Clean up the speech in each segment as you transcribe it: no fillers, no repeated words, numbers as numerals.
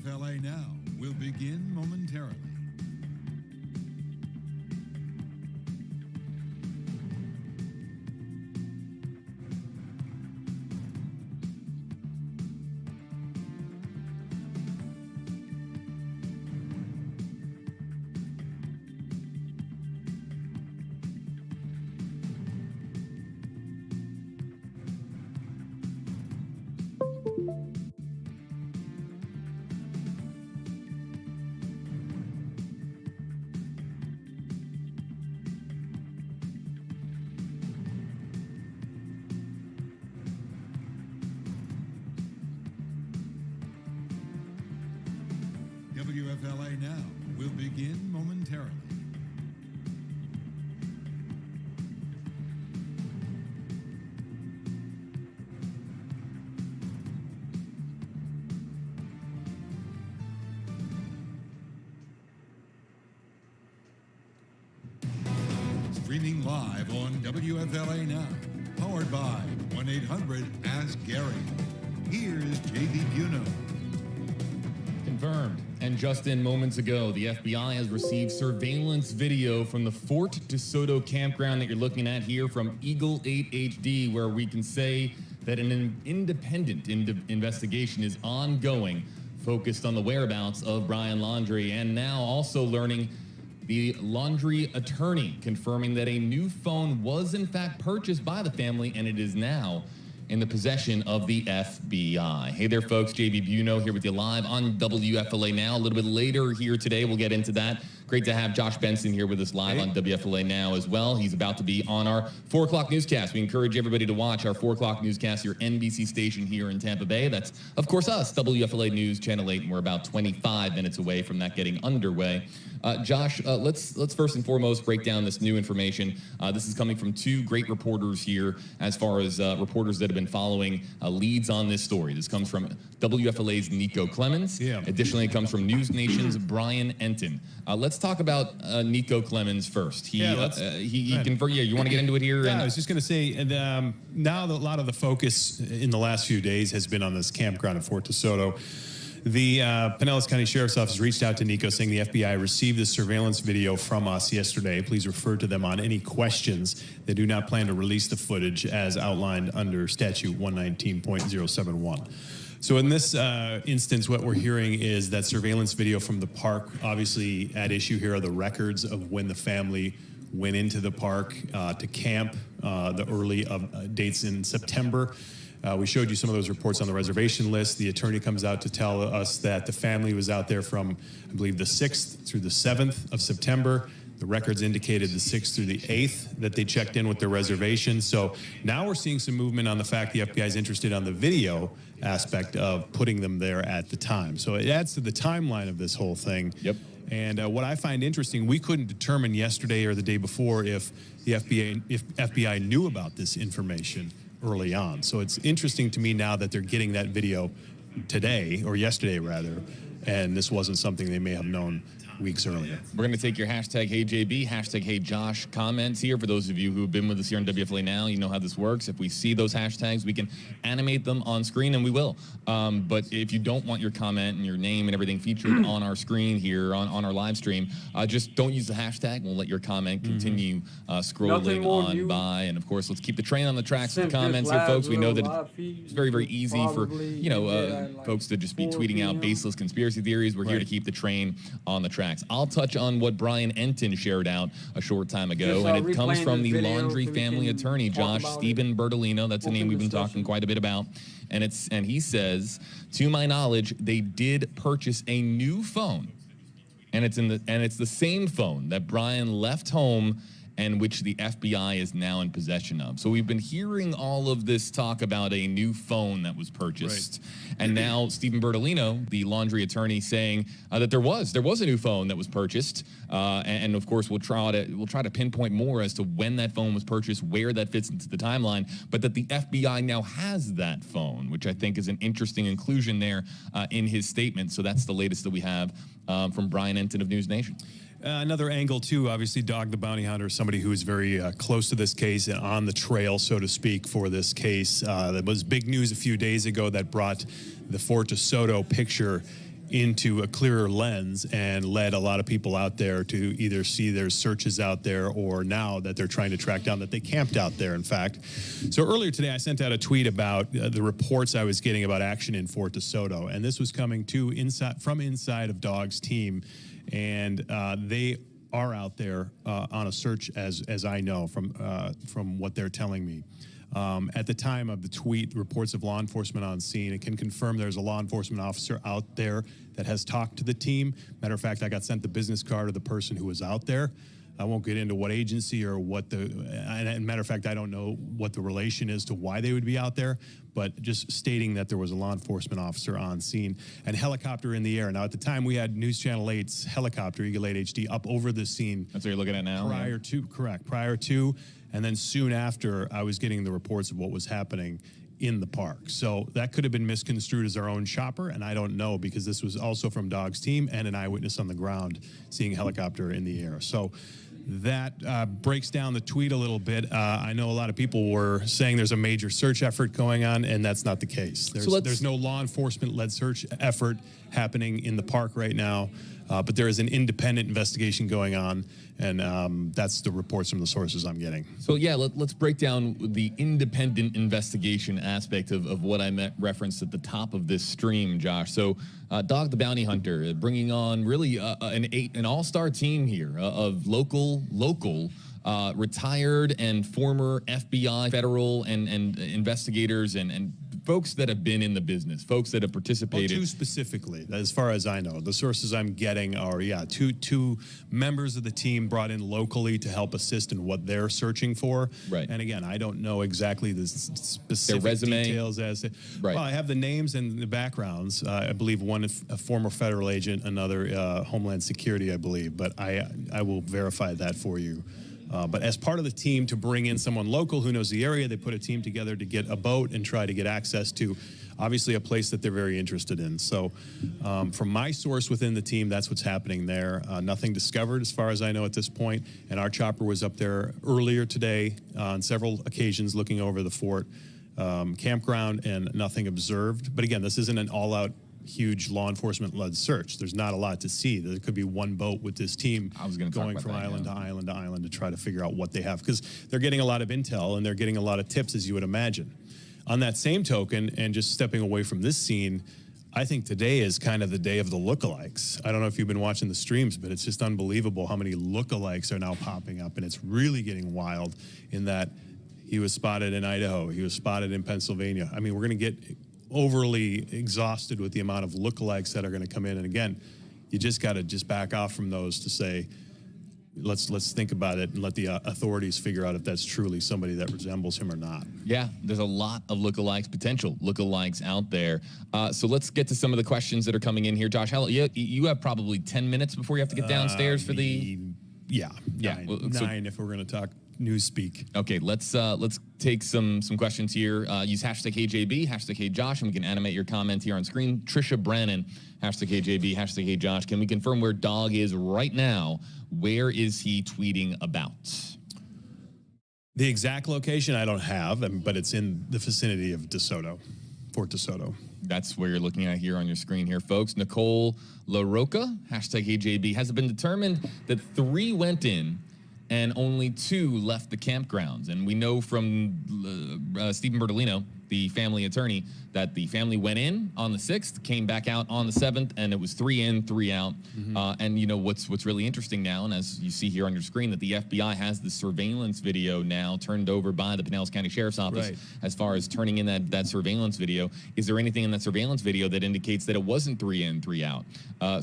WFLA Now will begin momentarily. WFLA Now will begin momentarily. Streaming live on WFLA Now, powered by 1-800-ASK-GARY. Here's JB Buno. Confirmed. And just in moments ago, the FBI has received surveillance video from the Fort Soto campground that you're looking at here from Eagle 8 HD, where we can say that an independent investigation is ongoing, focused on the whereabouts of Brian Laundrie, and now also learning the Laundrie attorney confirming that a new phone was in fact purchased by the family, and it is now in the possession of the FBI. Hey there, folks. JB Buno here with you live on WFLA Now. A little bit later here today, we'll get into that. Great to have Josh Benson here with us live on WFLA Now as well. He's about to be on our 4 o'clock newscast. We encourage everybody to watch our 4 o'clock newscast, your NBC station here in Tampa Bay. That's, of course, us, WFLA News, Channel 8, and we're about 25 minutes away from that getting underway. Josh, let's first and foremost break down this new information. This is coming from 2 great reporters here as far as reporters that have been following leads on this story. This comes from WFLA's Nico Clemens. Yeah. Additionally, it comes from News Nation's Brian Entin. Let's talk about Nico Clemens first. You want to get into it here? Yeah, I was just going to say, and now that a lot of the focus in the last few days has been on this campground at Fort Soto. The Pinellas County Sheriff's Office reached out to Nico saying the FBI received this surveillance video from us yesterday. Please refer to them on any questions. They do not plan to release the footage as outlined under Statute 119.071. So in this instance, what we're hearing is that surveillance video from the park. Obviously, at issue here are the records of when the family went into the park to camp, the early dates in September. We showed you some of those reports on the reservation list. The attorney comes out to tell us that the family was out there from, I believe, the 6th through the 7th of September. The records indicated the 6th through the 8th that they checked in with their reservation. So now we're seeing some movement on the fact the FBI is interested on the video aspect of putting them there at the time. So it adds to the timeline of this whole thing. Yep. And what I find interesting, we couldn't determine yesterday or the day before if the FBI knew about this information early on. So it's interesting to me now that they're getting that video today, or yesterday rather, and this wasn't something they may have known weeks earlier. We're going to take your hashtag HeyJB, hashtag HeyJosh comments here. For those of you who have been with us here on WFLA Now, you know how this works. If we see those hashtags, we can animate them on screen, and we will. But if you don't want your comment and your name and everything featured on our screen here, on our live stream, just don't use the hashtag. We'll let your comment continue scrolling on by. And, of course, let's keep the train on the tracks with the comments here, folks. We know that it's very, very easy for, folks to just be tweeting out baseless conspiracy theories. We're here to keep the train on the tracks. I'll touch on what Brian Entin shared out a short time ago, and it comes from the Laundrie family attorney, Josh Stephen Bertolino. That's a name we've been talking quite a bit about. And he says, to my knowledge, they did purchase a new phone, and it's the same phone that Brian left home and which the FBI is now in possession of. So we've been hearing all of this talk about a new phone that was purchased. Right. And now Stephen Bertolino, the Laundrie attorney, saying that there was a new phone that was purchased. And of course, we'll try to pinpoint more as to when that phone was purchased, where that fits into the timeline, but that the FBI now has that phone, which I think is an interesting inclusion there in his statement. So that's the latest that we have from Brian Entin of News Nation. Another angle, too, obviously, Dog the Bounty Hunter, somebody who is very close to this case and on the trail, so to speak, for this case. That was big news a few days ago that brought the Fort Soto picture into a clearer lens and led a lot of people out there to either see there's searches out there, or now that they're trying to track down that they camped out there, in fact. So earlier today, I sent out a tweet about the reports I was getting about action in Fort DeSoto, and this was coming from inside of Dog's team, and they are out there on a search, as I know from what they're telling me. At the time of the tweet, reports of law enforcement on scene. It can confirm there's a law enforcement officer out there that has talked to the team. Matter of fact, I got sent the business card of the person who was out there. I won't get into what agency or what and matter of fact, I don't know what the relation is to why they would be out there, but just stating that there was a law enforcement officer on scene and helicopter in the air. Now, at the time, we had News Channel 8's helicopter, Eagle 8 HD, up over the scene. That's what you're looking at now? Prior to, and then soon after, I was getting the reports of what was happening in the park. So that could have been misconstrued as our own chopper, and I don't know, because this was also from Dog's team and an eyewitness on the ground seeing a helicopter in the air. So that breaks down the tweet a little bit. I know a lot of people were saying there's a major search effort going on, and that's not the case. There's no law enforcement-led search effort happening in the park right now, but there is an independent investigation going on, and that's the reports from the sources I'm getting. So yeah, let's break down the independent investigation aspect of what I referenced at the top of this stream, Josh. So Dog the Bounty Hunter, bringing on really an all-star team here of local, retired and former FBI, federal, and investigators and folks that have been in the business, folks that have participated. Well, two specifically, as far as I know. The sources I'm getting are, two members of the team brought in locally to help assist in what they're searching for. Right. And again, I don't know exactly the specific their resume details as to, right. Well, I have the names and the backgrounds. I believe one is a former federal agent, another Homeland Security, I believe, but I will verify that for you. But as part of the team to bring in someone local who knows the area, they put a team together to get a boat and try to get access to, obviously, a place that they're very interested in. So from my source within the team, that's what's happening there. Nothing discovered as far as I know at this point. And our chopper was up there earlier today on several occasions looking over the fort campground, and nothing observed. But again, this isn't an all-out huge law enforcement-led search. There's not a lot to see. There could be one boat with this team going from island to island to island to try to figure out what they have, because they're getting a lot of intel and they're getting a lot of tips, as you would imagine. On that same token, and just stepping away from this scene, I think today is kind of the day of the lookalikes. I don't know if you've been watching the streams, but it's just unbelievable how many lookalikes are now popping up, and it's really getting wild in that he was spotted in Idaho, he was spotted in Pennsylvania. I mean, we're going to get overly exhausted with the amount of lookalikes that are going to come in. And again, you just got to back off from those to say, let's think about it and let the authorities figure out if that's truly somebody that resembles him or not. Yeah, there's a lot of lookalikes, potential lookalikes out there. So let's get to some of the questions that are coming in here. Josh, you have probably 10 minutes before you have to get downstairs for the... Nine if we're going to talk news speak. Okay, let's take some questions here. Use hashtag HeyJB, hashtag HeyJosh, and we can animate your comment here on screen. Trisha Brennan, hashtag HeyJB, hashtag HeyJosh. Can we confirm where Dog is right now? Where is he tweeting about? The exact location I don't have, but it's in the vicinity of DeSoto, Fort DeSoto. That's where you're looking at here on your screen here, folks. Nicole LaRocca, hashtag HeyJB. Has it been determined that 3 went in and only 2 left the campgrounds? And we know from Stephen Bertolino, the family attorney, that the family went in on the 6th, came back out on the 7th, and it was 3 in, 3 out. And you know what's really interesting now, and as you see here on your screen, that the FBI has the surveillance video now turned over by the Pinellas County Sheriff's Office. Right. As far as turning in that surveillance video. Is there anything in that surveillance video that indicates that it wasn't 3 in, 3 out?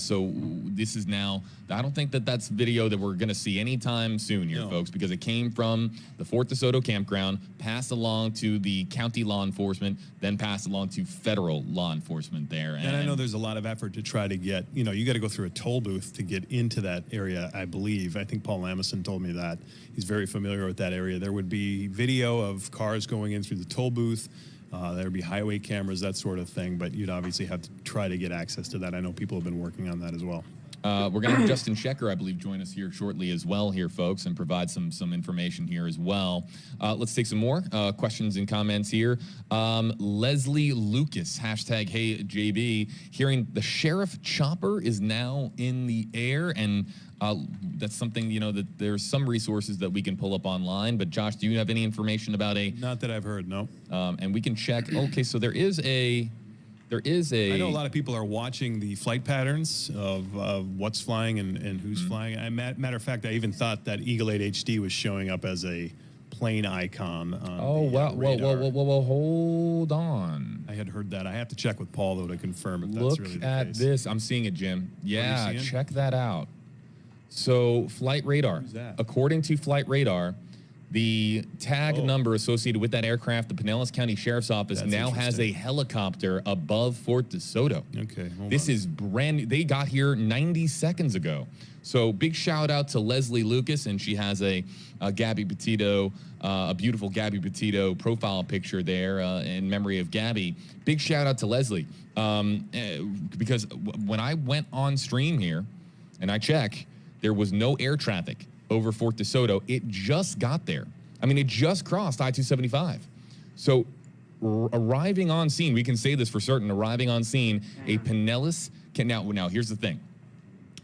So this is now, I don't think that's video that we're going to see anytime soon here, folks, because it came from the Fort DeSoto campground, passed along to the county law enforcement, then passed along to federal law enforcement there. And I know there's a lot of effort to try to get, you got to go through a toll booth to get into that area, I believe. I think Paul Lamison told me that. He's very familiar with that area. There would be video of cars going in through the toll booth. There would be highway cameras, that sort of thing, but you'd obviously have to try to get access to that. I know people have been working on that as well. We're going to have Justin Schecker, I believe, join us here shortly as well here, folks, and provide some information here as well. Let's take some more questions and comments here. Leslie Lucas, hashtag Hey JB, hearing the sheriff chopper is now in the air, and that's something, you know, that there's some resources that we can pull up online. But Josh, do you have any information about a... Not that I've heard, no. And we can check. Okay, so there is a... I know a lot of people are watching the flight patterns of what's flying and who's flying. Matter of fact, I even thought that Eagle 8 HD was showing up as a plane icon on the radar. Whoa, hold on. I had heard that. I have to check with Paul, though, to confirm if Look that's really the at case. this. I'm seeing it, Jim. Yeah, seeing? check that out. So, Flight Radar. Who's that? According to Flight Radar, the tag number associated with that aircraft, the Pinellas County Sheriff's Office, That's now has a helicopter above Fort DeSoto. Okay, hold This on. is brand new. They got here 90 seconds ago. So big shout out to Leslie Lucas, and she has a Gabby Petito, a beautiful Gabby Petito profile picture there in memory of Gabby. Big shout out to Leslie, because when I went on stream here and I check, there was no air traffic over Fort DeSoto. It just got there. I mean, it just crossed I-275. So arriving on scene, we can say this for certain, arriving on scene, a Pinellas can now here's the thing.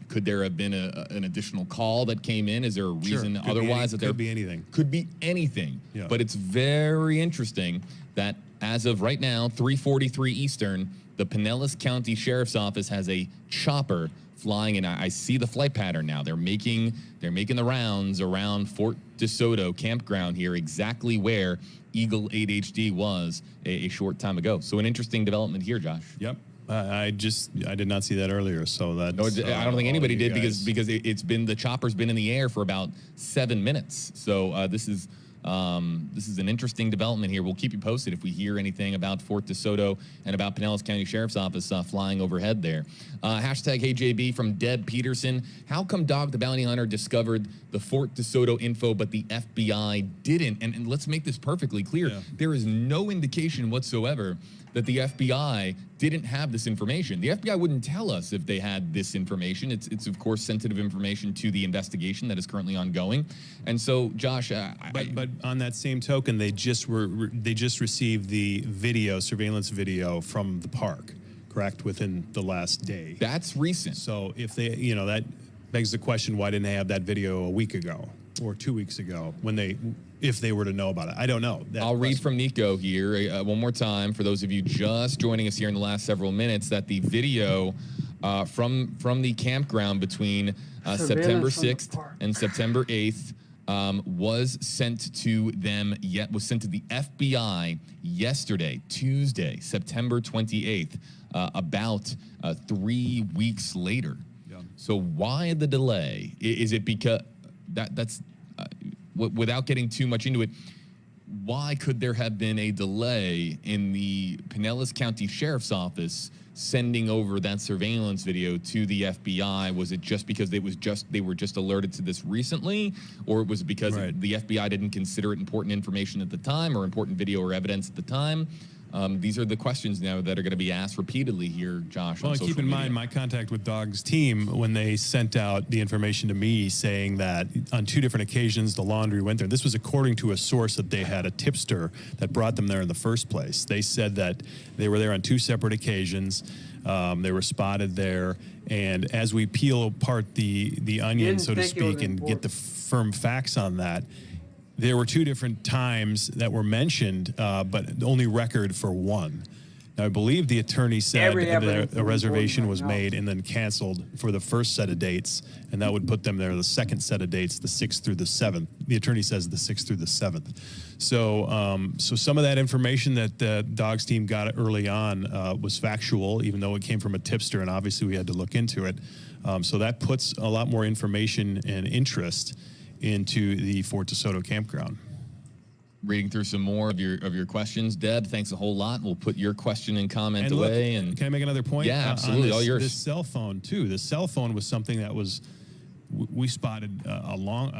Could there have been an additional call that came in? Is there a reason otherwise that there could be anything? Could be anything. Yeah. But it's very interesting that as of right now, 3:43 Eastern, the Pinellas County Sheriff's Office has a chopper flying, and I see the flight pattern now. They're making the rounds around Fort DeSoto campground here, exactly where Eagle 8 HD was a short time ago. So an interesting development here, Josh. Yep. I did not see that earlier, so that's... No, I don't think anybody did guys. because the chopper's been in the air for about 7 minutes. So this is an interesting development here. We'll keep you posted if we hear anything about Fort DeSoto and about Pinellas County Sheriff's Office flying overhead there. Hashtag HeyJB from Deb Peterson. How come Dog the Bounty Hunter discovered the Fort DeSoto info, but the FBI didn't? And let's make this perfectly clear. Yeah. There is no indication whatsoever that the FBI didn't have this information. The FBI wouldn't tell us if they had this information. It's of course sensitive information to the investigation that is currently ongoing. And so, Josh, But on that same token, they just received the surveillance video from the park, correct, within the last day. that's recent. So if they, that begs the question, why didn't they have that video a week ago or 2 weeks ago if they were to know about it? I don't know. I'll read from Nico here one more time for those of you just joining us here in the last several minutes that the video from the campground between September 6th and September 8th was sent to the FBI yesterday, Tuesday, September 28th, about 3 weeks later. Yeah. So why the delay? Is it because that's without getting too much into it, why could there have been a delay in the Pinellas County Sheriff's Office sending over that surveillance video to the FBI? Was it just because they were just alerted to this recently, or was it because the FBI didn't consider it important information at the time or important video or evidence at the time? These are the questions now that are going to be asked repeatedly here, Josh. Well, on and keep social in media. mind my contact with Dog's team when they sent out the information to me saying that on 2 different occasions the Laundrie went there. This was according to a source that they had a tipster that brought them there in the first place. They said that they were there on 2 separate occasions. They were spotted there, and as we peel apart the onion, so to speak, and get the firm facts on that, there were 2 different times that were mentioned, but only record for 1. Now, I believe the attorney said that a reservation was made and then canceled for the first set of dates, and that would put them there the second set of dates, the 6th through the 7th. The attorney says the 6th through the 7th. So, so some of that information that the Dogs team got early on was factual, even though it came from a tipster, and obviously we had to look into it. So that puts a lot more information and interest into the Fort DeSoto campground. Reading through some more of your questions, Deb. Thanks a whole lot. We'll put your question and comment away. And can I make another point? Yeah, absolutely. All yours. This cell phone too. The cell phone was something that we spotted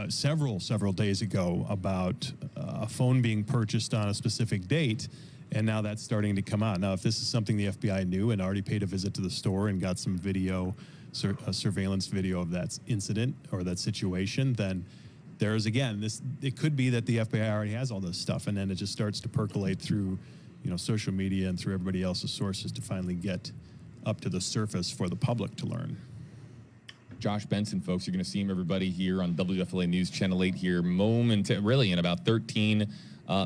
several days ago about a phone being purchased on a specific date, and now that's starting to come out. Now, if this is something the FBI knew and already paid a visit to the store and got some video a surveillance video of that incident or that situation, then there's, again, it could be that the FBI already has all this stuff, and then it just starts to percolate through, social media and through everybody else's sources to finally get up to the surface for the public to learn. Josh Benson, folks, you're going to see him, everybody, here on WFLA News Channel 8 here really in about 13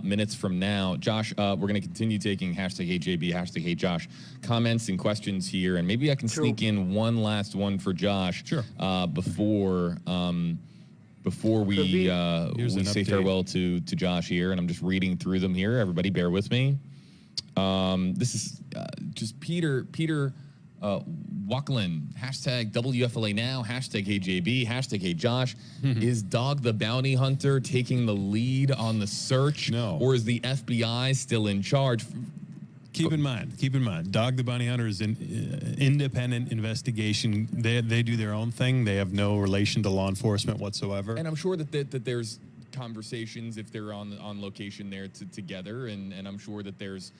minutes from now. Josh, we're going to continue taking hashtag HeyJB, hashtag HeyJosh comments and questions here, and maybe I can sneak in one last one for Josh before we say farewell to Josh here, and I'm just reading through them here. Everybody bear with me. This is just Peter Wacklin, hashtag WFLA now, hashtag HeyJB, hashtag HeyJosh. Is Dog the Bounty Hunter taking the lead on the search? No. Or is the FBI still in charge? Keep in mind, Dog the Bounty Hunter is an independent investigation. They do their own thing. They have no relation to law enforcement whatsoever. And I'm sure that there's conversations if they're on location there together, and I'm sure that there's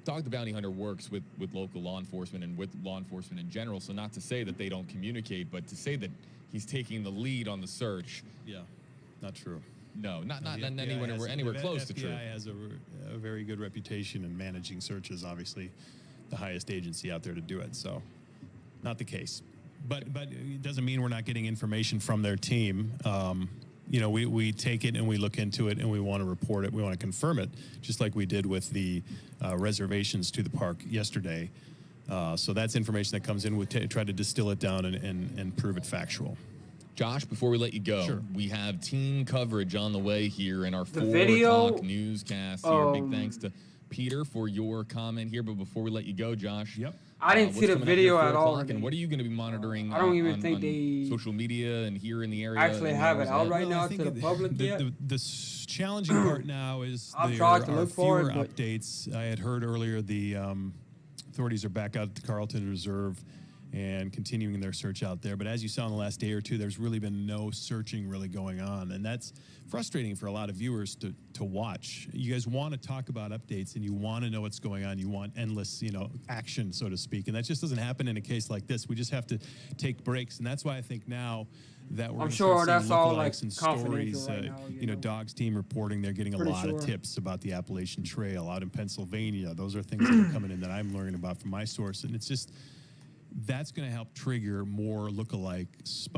Dog the Bounty Hunter works with local law enforcement and with law enforcement in general, so not to say that they don't communicate, but to say that he's taking the lead on the search. Yeah, not true. No, not anywhere close to true. The FBI has a very good reputation in managing searches, obviously the highest agency out there to do it, so not the case. But it doesn't mean we're not getting information from their team. We take it and we look into it and we want to report it. We want to confirm it, just like we did with the reservations to the park yesterday. So that's information that comes in. We try to distill it down and prove it factual. Josh, before we let you go, Sure. we have team coverage on the way here in our 4 o'clock newscast here. Big thanks to Peter for your comment here. But before we let you go, Josh. Yep. I didn't see the video at all. And what are you going to be monitoring I don't even on think they social media and here in the area? actually have it out right now I think to the public yet. The challenging part now is I've there tried to are look for fewer it, but- updates. I had heard earlier the authorities are back out at the Carlton Reserve and continuing their search out there. But as you saw in the last day or two, there's really been no searching really going on. And that's frustrating for a lot of viewers to watch. You guys want to talk about updates and you want to know what's going on. You want endless, action, so to speak. And that just doesn't happen in a case like this. We just have to take breaks. And that's why I think now that we're I'm gonna sure start that's seeing all like lookalikes and confidential stories. right now. Dog's team reporting they're getting a Pretty lot of sure. tips about the Appalachian Trail out in Pennsylvania. Those are things that are coming in that I'm learning about from my source. And it's just, that's going to help trigger more lookalike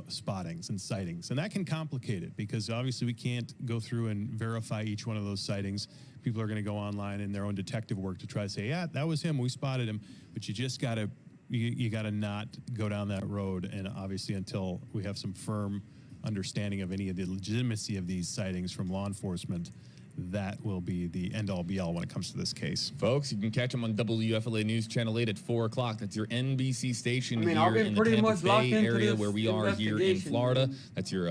spottings and sightings. And that can complicate it because obviously we can't go through and verify each one of those sightings. People are going to go online in their own detective work to try to say, yeah, that was him, we spotted him. But you just got to, you got to not go down that road. And obviously until we have some firm understanding of any of the legitimacy of these sightings from law enforcement, that will be the end-all be-all when it comes to this case. Folks, you can catch them on WFLA News Channel 8 at 4 o'clock. That's your NBC station I've here been in the pretty Tampa much locked Bay into area this where we are here in investigation, Florida. man. That's your,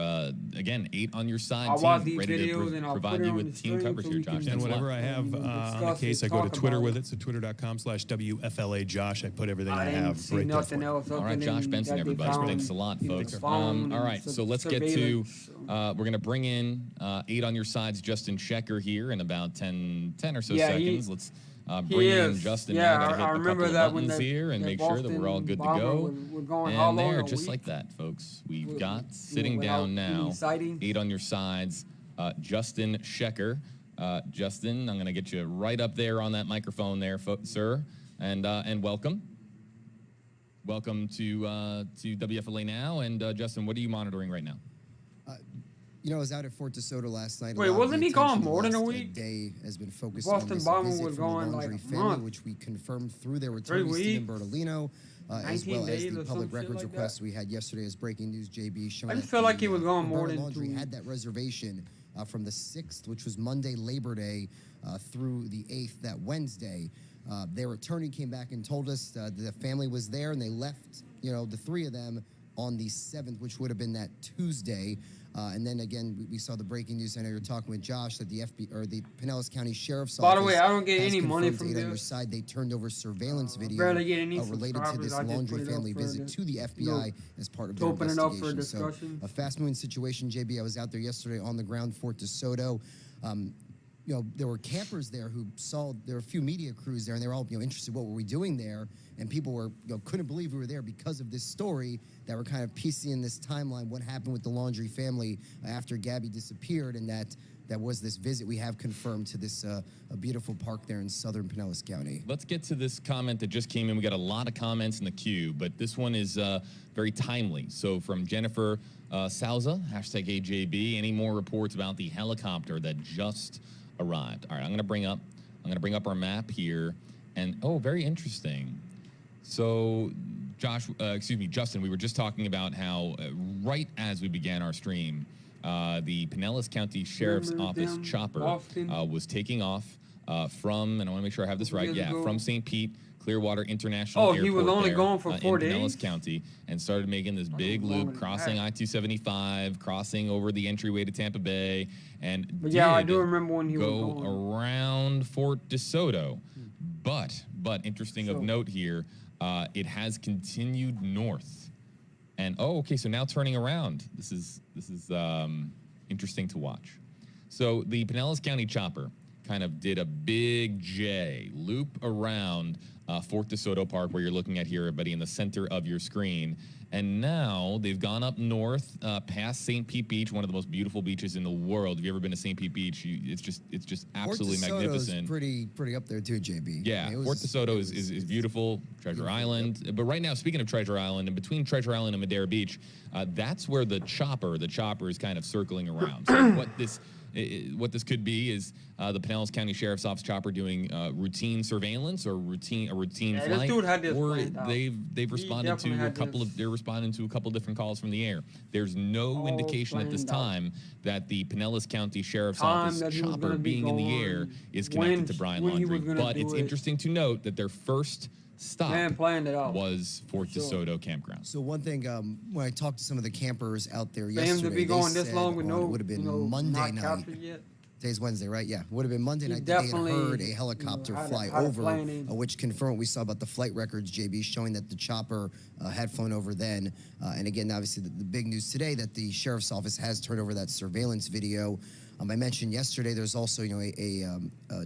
again, 8 on your side I'll team, watch these ready videos to and I'll provide put it you on with the team stream coverage so here, we can Josh. And Thanks a lot. whatever I have on the discuss case, it, I go to talk Twitter about with it. it. So twitter.com/WFLA Josh. I put everything I, I didn't have see right nothing there. else. All right, Josh Benson, everybody. Thanks a lot, folks. All right, so let's get to, we're going to bring in 8 on your sides, Justin Shecker here in about 10 or so seconds. Let's bring in Justin now. Gotta hit I a remember couple that of when buttons here and make sure that we're all good to go. And there, just like that, folks. We've got sitting down now, 8 on your sides, Justin Shecker. Justin, I'm going to get you right up there on that microphone there, sir, and welcome. Welcome to WFLA Now. And Justin, what are you monitoring right now? I was out at Fort DeSoto last night. Wait, wasn't he gone more than a last, week? Day has been focused Boston on this Bomber visit was from the gone like Laundrie a family, month. which we confirmed through their attorney, Stephen Bertolino, as 19 well as days the or public some shit records like request that. we had yesterday as breaking news. JB showing I just that felt like he was gone Alberta more than Laundrie 2 had that reservation from the 6th, which was Monday, Labor Day, through the 8th, that Wednesday. Their attorney came back and told us the family was there and they left, the 3 of them on the 7th, which would have been that Tuesday. And then again, we saw the breaking news. I know you're talking with Josh that the FBI or the Pinellas County Sheriff's Office. By the way, I don't get has any money confirmed from on your this. side. They turned over surveillance video barely get any related to this subscribers. I just put Laundrie it up family for visit the- to the FBI as part of to their open it up for investigation. So discussion. a fast-moving situation, JB. I was out there yesterday on the ground, Fort DeSoto. there were campers there who saw, there were a few media crews there, and they were all, interested, what were we doing there? And people were, couldn't believe we were there because of this story that we're kind of piecing in this timeline, what happened with the Laundrie family after Gabby disappeared, and that was this visit we have confirmed to this a beautiful park there in southern Pinellas County. Let's get to this comment that just came in. We got a lot of comments in the queue, but this one is very timely. So from Jennifer Souza, hashtag AJB, any more reports about the helicopter that just arrived? All right, I'm gonna bring up our map here, and very interesting. So Justin, we were just talking about how right as we began our stream, the Pinellas County Sheriff's Office chopper was taking off from, and I want to make sure I have this right, from St. Pete Clearwater International Airport. He was only gone for 4 days? In Pinellas County, and started making this big loop, crossing I-275, crossing over the entryway to Tampa Bay, and I do remember when he was go going around Fort DeSoto. But interesting of note here, it has continued north. And so now turning around. This is interesting to watch. So the Pinellas County chopper kind of did a big J loop around Fort DeSoto Park, where you're looking at here, everybody, in the center of your screen. And now they've gone up north past St. Pete Beach, one of the most beautiful beaches in the world. If you've ever been to St. Pete Beach, it's just absolutely magnificent. Pretty up there too, JB. Yeah, Fort DeSoto is beautiful. Treasure Island. But right now, speaking of Treasure Island, and between Treasure Island and Madera Beach, that's where the chopper is kind of circling around. So what this could be is the Pinellas County Sheriff's Office chopper doing routine surveillance or a routine flight. This dude had this or planned out. they've responded to they're responding to a couple of different calls from the air. There's no indication at this time that the Pinellas County Sheriff's Office chopper being in the air is connected to Brian Laundrie. But it's interesting to note that their first stop was Fort DeSoto Campground. So one thing, when I talked to some of the campers out there For yesterday, him to be going this long with it would have been Monday not night. captured yet. Today's Wednesday, right? Yeah, would have been Monday night that they had heard a helicopter fly over, which confirmed what we saw about the flight records, JB, showing that the chopper had flown over then. And again, obviously, the big news today that the Sheriff's Office has turned over that surveillance video. I mentioned yesterday there's also a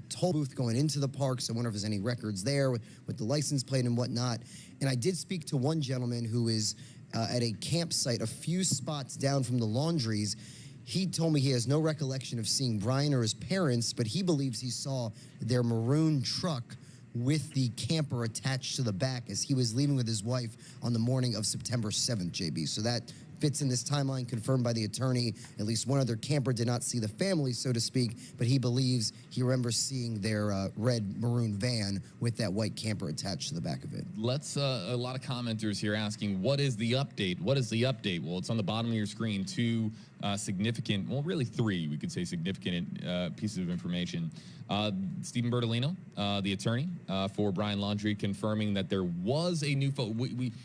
toll booth going into the park, so I wonder if there's any records there with the license plate and whatnot. And I did speak to one gentleman who is at a campsite a few spots down from the Laundries. He told me he has no recollection of seeing Brian or his parents, but he believes he saw their maroon truck with the camper attached to the back as he was leaving with his wife on the morning of September 7th, JB. So that fits in this timeline confirmed by the attorney. At least one other camper did not see the family, so to speak, but he believes he remembers seeing their red maroon van with that white camper attached to the back of it. Let's a lot of commenters here asking, what is the update? What is the update? Well, it's on the bottom of your screen. Two significant, well, really three, we could say, significant pieces of information. Stephen Bertolino, the attorney for Brian Laundrie, confirming that there was a new phone.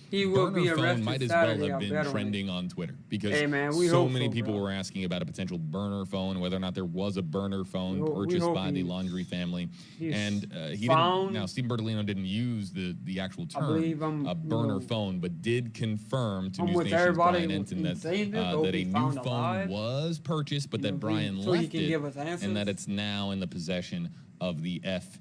He will be burner phone arrested might as Saturday, well have been trending on Twitter because we so hope many so, people bro. were asking about a potential burner phone, whether or not there was a burner phone We purchased hope by the Laundrie family. And he found. didn't. Now, Stephen Bertolino didn't use the actual I term believe a burner phone, but did confirm to I'm News with Nation's everybody Brian Enton that saying this, that hope a he new found phone alive. was purchased, but that Brian so he left can it, give us and answers. that it's now in the possession of the FBI.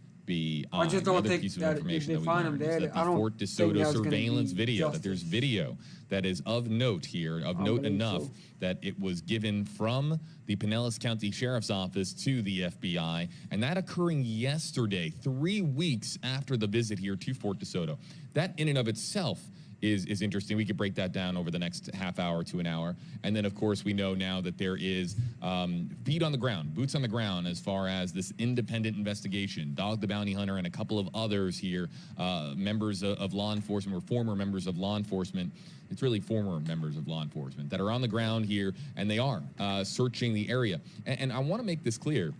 I just don't Another think piece of that if information they that we find him learned is dead, that the I don't Fort think DeSoto that's gonna surveillance be video, that justice. there's video that is of note here, of note believe enough so. that it was given from the Pinellas County Sheriff's Office to the FBI, and that occurring yesterday, 3 weeks after the visit here to Fort DeSoto. That in and of itself is interesting. We could break that down over the next half hour to an hour. And then, of course, we know now that there is feet on the ground, boots on the ground as far as this independent investigation. Dog the Bounty Hunter and a couple of others here, members of law enforcement or former members of law enforcement. It's really former members of law enforcement that are on the ground here, and they are searching the area. And I want to make this clear.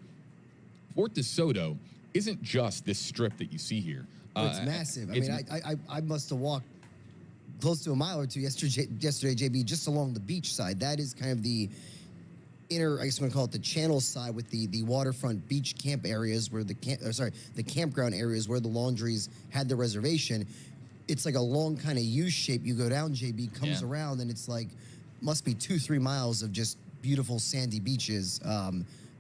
Fort DeSoto isn't just this strip that you see here. It's massive. I must have walked close to a mile or two yesterday, JB, just along the beach side. That is kind of the inner, I guess I'm going to call it the channel side with the waterfront beach camp areas where the campground areas where the Laundries had the reservation. It's like a long kind of U shape. You go down, JB, comes around, and it's like, must be 2-3 miles of just beautiful sandy beaches.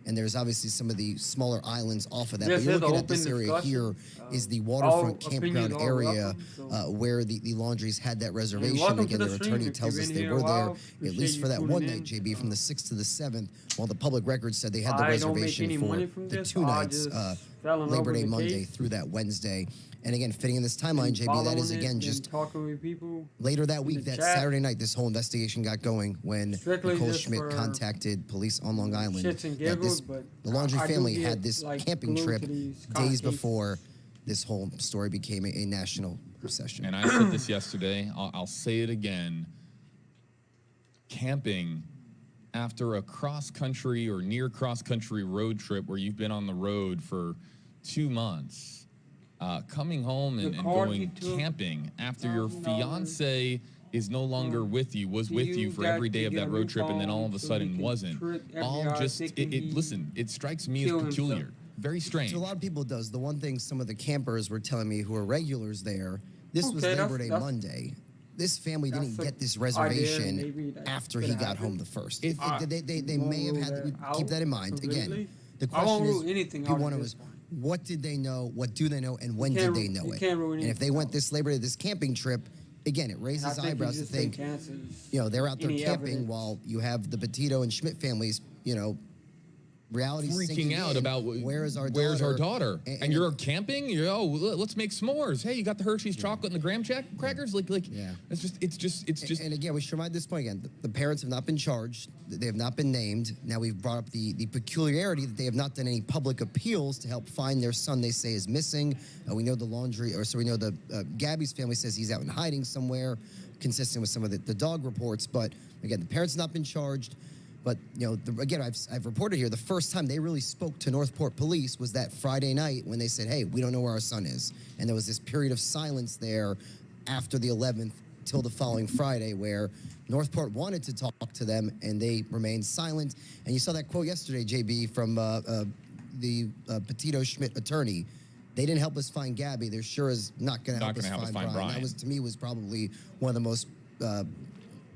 and there's obviously some of the smaller islands off of that. This But you're is looking an at this open area discussion. here is the waterfront All campground opinions are area welcome, so- where the Laundries had that reservation. welcome to Again, the their stream. attorney If tells you've us been they here were a there while, at appreciate least you for that tuning one in. night, JB, from the 6th to the 7th, while the public record said they had the I don't make reservation any for money from the this. 2 I nights, just fell in love Labor with Day the Monday case. through that Wednesday. And again, fitting in this timeline, JB, that Following is it, again been just talking with people. later that in week, the that chat. Saturday night, this whole investigation got going when Strictly Nicole just Schmidt for contacted police on Long Island. shits and that giggles, this, but the Laundrie I do family get, had this like, camping glued trip to these days cases. before this whole story became a national obsession. And I said this yesterday, I'll say it again. Camping after a cross-country or near cross-country road trip where you've been on the road for 2 months, coming home and car going you took, camping after your $1,000 fiance is no longer with you, was with you for every day of that road trip, and then all of a sudden wasn't. All just, listen, it strikes me as kill peculiar. himself. Very strange. To a lot of people, it does. The one thing some of the campers were telling me who are regulars there, this was Okay, Labor Day that's- Monday. This family that's didn't a get this idea, reservation maybe that after could he got happen. home the first. It- They may have had, Out keep that in mind. Again, completely. the I won't question is, rule anything people out want at to this is, point. what did they know, what do they know, and when did can't- they know you it? can't rule And if they anything went out. this Labor Day, this camping trip, again, it And I raises think you eyebrows to just take think, chances. they're out there Any camping evidence. while you have the Petito and Schmidt families, reality Freaking out about where's our daughter? And you're camping? Let's make s'mores. Hey, you got the Hershey's chocolate and the graham crackers? Yeah. It's just. And again, we should remind this point again. The parents have not been charged. They have not been named. Now we've brought up the peculiarity that they have not done any public appeals to help find their son. They say is missing. We know the we know the Gabby's family says he's out in hiding somewhere, consistent with some of the dog reports. But again, the parents have not been charged. But again, I've reported here the first time they really spoke to Northport police was that Friday night when they said, "Hey, we don't know where our son is," and there was this period of silence there after the 11th till the following Friday where Northport wanted to talk to them and they remained silent. And you saw that quote yesterday, JB, from the Petito Schmidt attorney. They didn't help us find Gabby. They're sure as not going to help us find Brian. That was, to me, was probably one of the most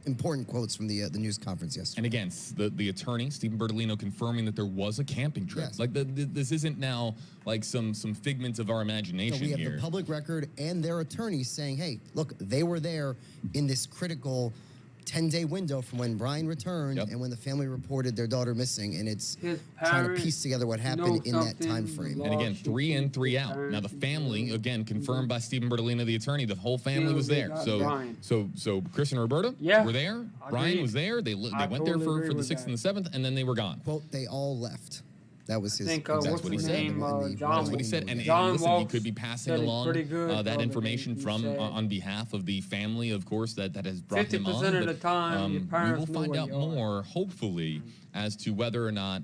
important quotes from the news conference yesterday. And again, the attorney, Stephen Bertolino, confirming that there was a camping trip. Yes. Like this isn't now like some figments of our imagination So we have here. the public record and their attorney saying, hey, look, they were there in this critical 10-day window from when Brian returned and when the family reported their daughter missing, and it's trying to piece together what happened in that time frame. And again, 3 in, 3 out. Now the family, again, confirmed by Stephen Bertolino, the attorney, the whole family was there. So Chris and Roberta were there. Brian was there. They went there for the 6th and the 7th, and then they were gone. Quote, they all left. That was his. That's what he said. That's what he said. And listen, he could be passing along that information from on behalf of the family, of course, that has brought him on. 50% of the time, your we parents will know find where out you are. more, hopefully, as to whether or not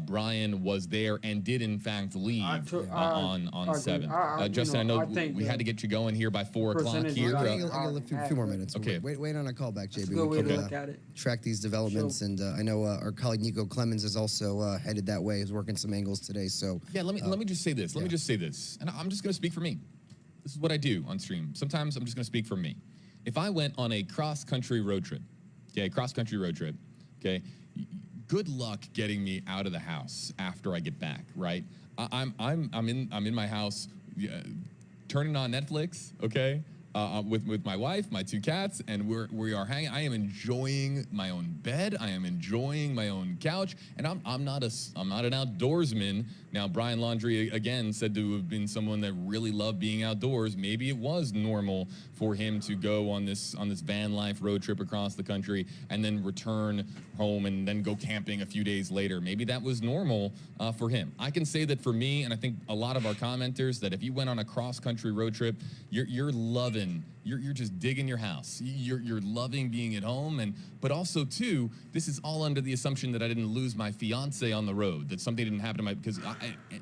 Brian was there and did in fact leave on 7th. Justin, I know we had to get you going here by 4 o'clock here. I got a few more minutes. Okay. Wait on a call back, JB. Good way We to can, look at it. track these developments, and I know our colleague Nico Clemens is also headed that way. He's working some angles today. So yeah, let me just say this. Let me just say this, and I'm just going to speak for me. This is what I do on stream. Sometimes I'm just going to speak for me. If I went on a cross-country road trip, good luck getting me out of the house after I get back, right? I'm in my house, turning on Netflix, okay, with my wife, my 2 cats, and we are hanging. I am enjoying my own bed. I am enjoying my own couch, and I'm not an outdoorsman. Now, Brian Laundrie again said to have been someone that really loved being outdoors. Maybe it was normal for him to go on this van life road trip across the country and then return home and then go camping a few days later. Maybe that was normal for him. I can say that for me, and I think a lot of our commenters, that if you went on a cross-country road trip, you're loving. You're just digging your house. You're loving being at home, but also too, this is all under the assumption that I didn't lose my fiance on the road, that something didn't happen to my, because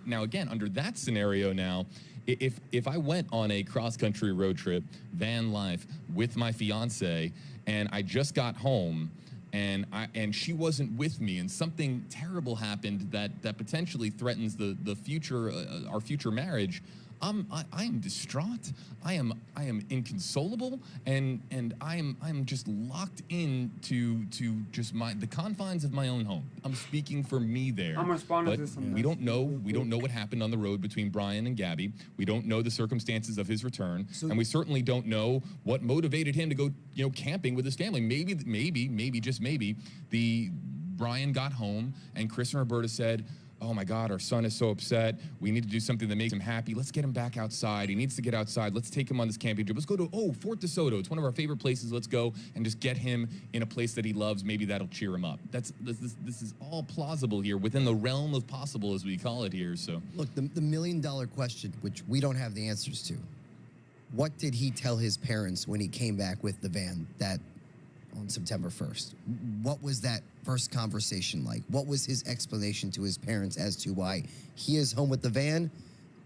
now again, under that scenario now, if I went on a cross-country road trip, van life, with my fiance, and I just got home, and she wasn't with me, and something terrible happened that potentially threatens the future, our future marriage, I am distraught. I am inconsolable, and I'm just locked into just the confines of my own home. I'm speaking for me there. I'm responding but to some we don't know. messages We don't know what happened on the road between Brian and Gabby. We don't know the circumstances of his return, and we certainly don't know what motivated him to go, camping with his family. Maybe just maybe, Brian got home and Chris and Roberta said, "Oh my God, our son is so upset. We need to do something that makes him happy. Let's get him back outside. He needs to get outside. Let's take him on this camping trip. Let's go to Fort Soto. It's one of our favorite places. Let's go and just get him in a place that he loves. Maybe that'll cheer him up." This is all plausible here, within the realm of possible, as we call it here. So Look, the million-dollar question, which we don't have the answers to. What did he tell his parents when he came back with the van on September 1st? What was that first conversation like? What was his explanation to his parents as to why he is home with the van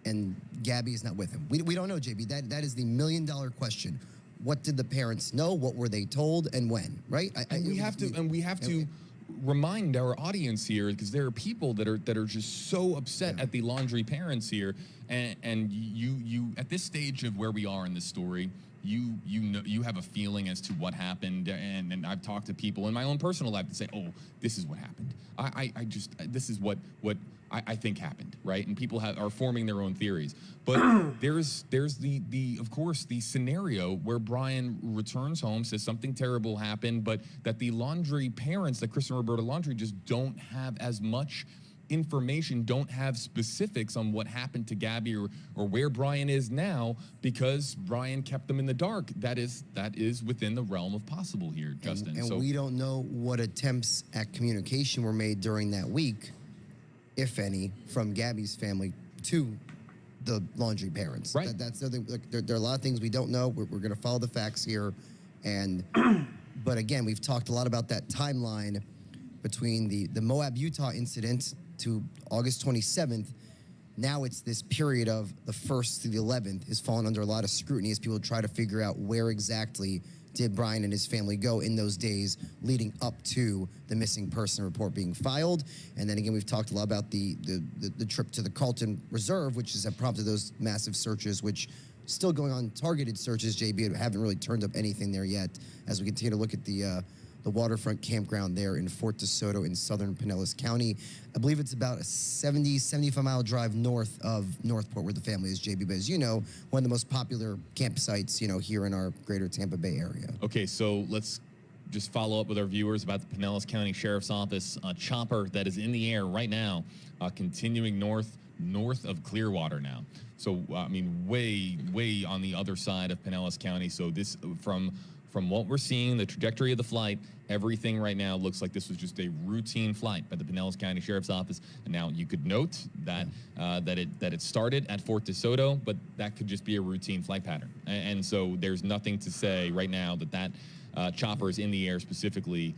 and Gabby is not with him? We don't know, JB. That is the million-dollar question. What did the parents know? What were they told, and when? Right? we have to remind our audience here, because there are people that are just so upset at the Laundrie parents here, and you at this stage of where we are in this story, you know, you have a feeling as to what happened, and I've talked to people in my own personal life that say, "Oh, this is what happened. This is what I think happened," right? And people are forming their own theories. But there's of course the scenario where Brian returns home, says something terrible happened, but that the Laundrie parents, that Chris and Roberta Laundrie, just don't have as much information, don't have specifics on what happened to Gabby or where Brian is now, because Brian kept them in the dark. That is within the realm of possible here, Justin. And we don't know what attempts at communication were made during that week, if any, from Gabby's family to the Laundrie parents. Right. That's the thing. Look, there are a lot of things we don't know. We're going to follow the facts here, but again, we've talked a lot about that timeline between the Moab, Utah incident to August 27th. Now it's this period of the 1st to the 11th has fallen under a lot of scrutiny as people try to figure out where exactly did Brian and his family go in those days leading up to the missing person report being filed. And then again, we've talked a lot about the trip to the Carlton Reserve, which has prompted those massive searches, which still going on, targeted searches, JB, haven't really turned up anything there yet as we continue to look at the waterfront campground there in Fort Soto in southern Pinellas County. I believe it's about a 75-mile drive north of Northport, where the family is, JB. But as you know, one of the most popular campsites, here in our greater Tampa Bay area. Okay, so let's just follow up with our viewers about the Pinellas County Sheriff's Office chopper that is in the air right now, continuing north of Clearwater now. So, I mean, way on the other side of Pinellas County. So this, from what we're seeing, the trajectory of the flight, everything right now looks like this was just a routine flight by the Pinellas County Sheriff's Office. And now you could note that that it started at Fort DeSoto, but that could just be a routine flight pattern. And so there's nothing to say right now that chopper is in the air specifically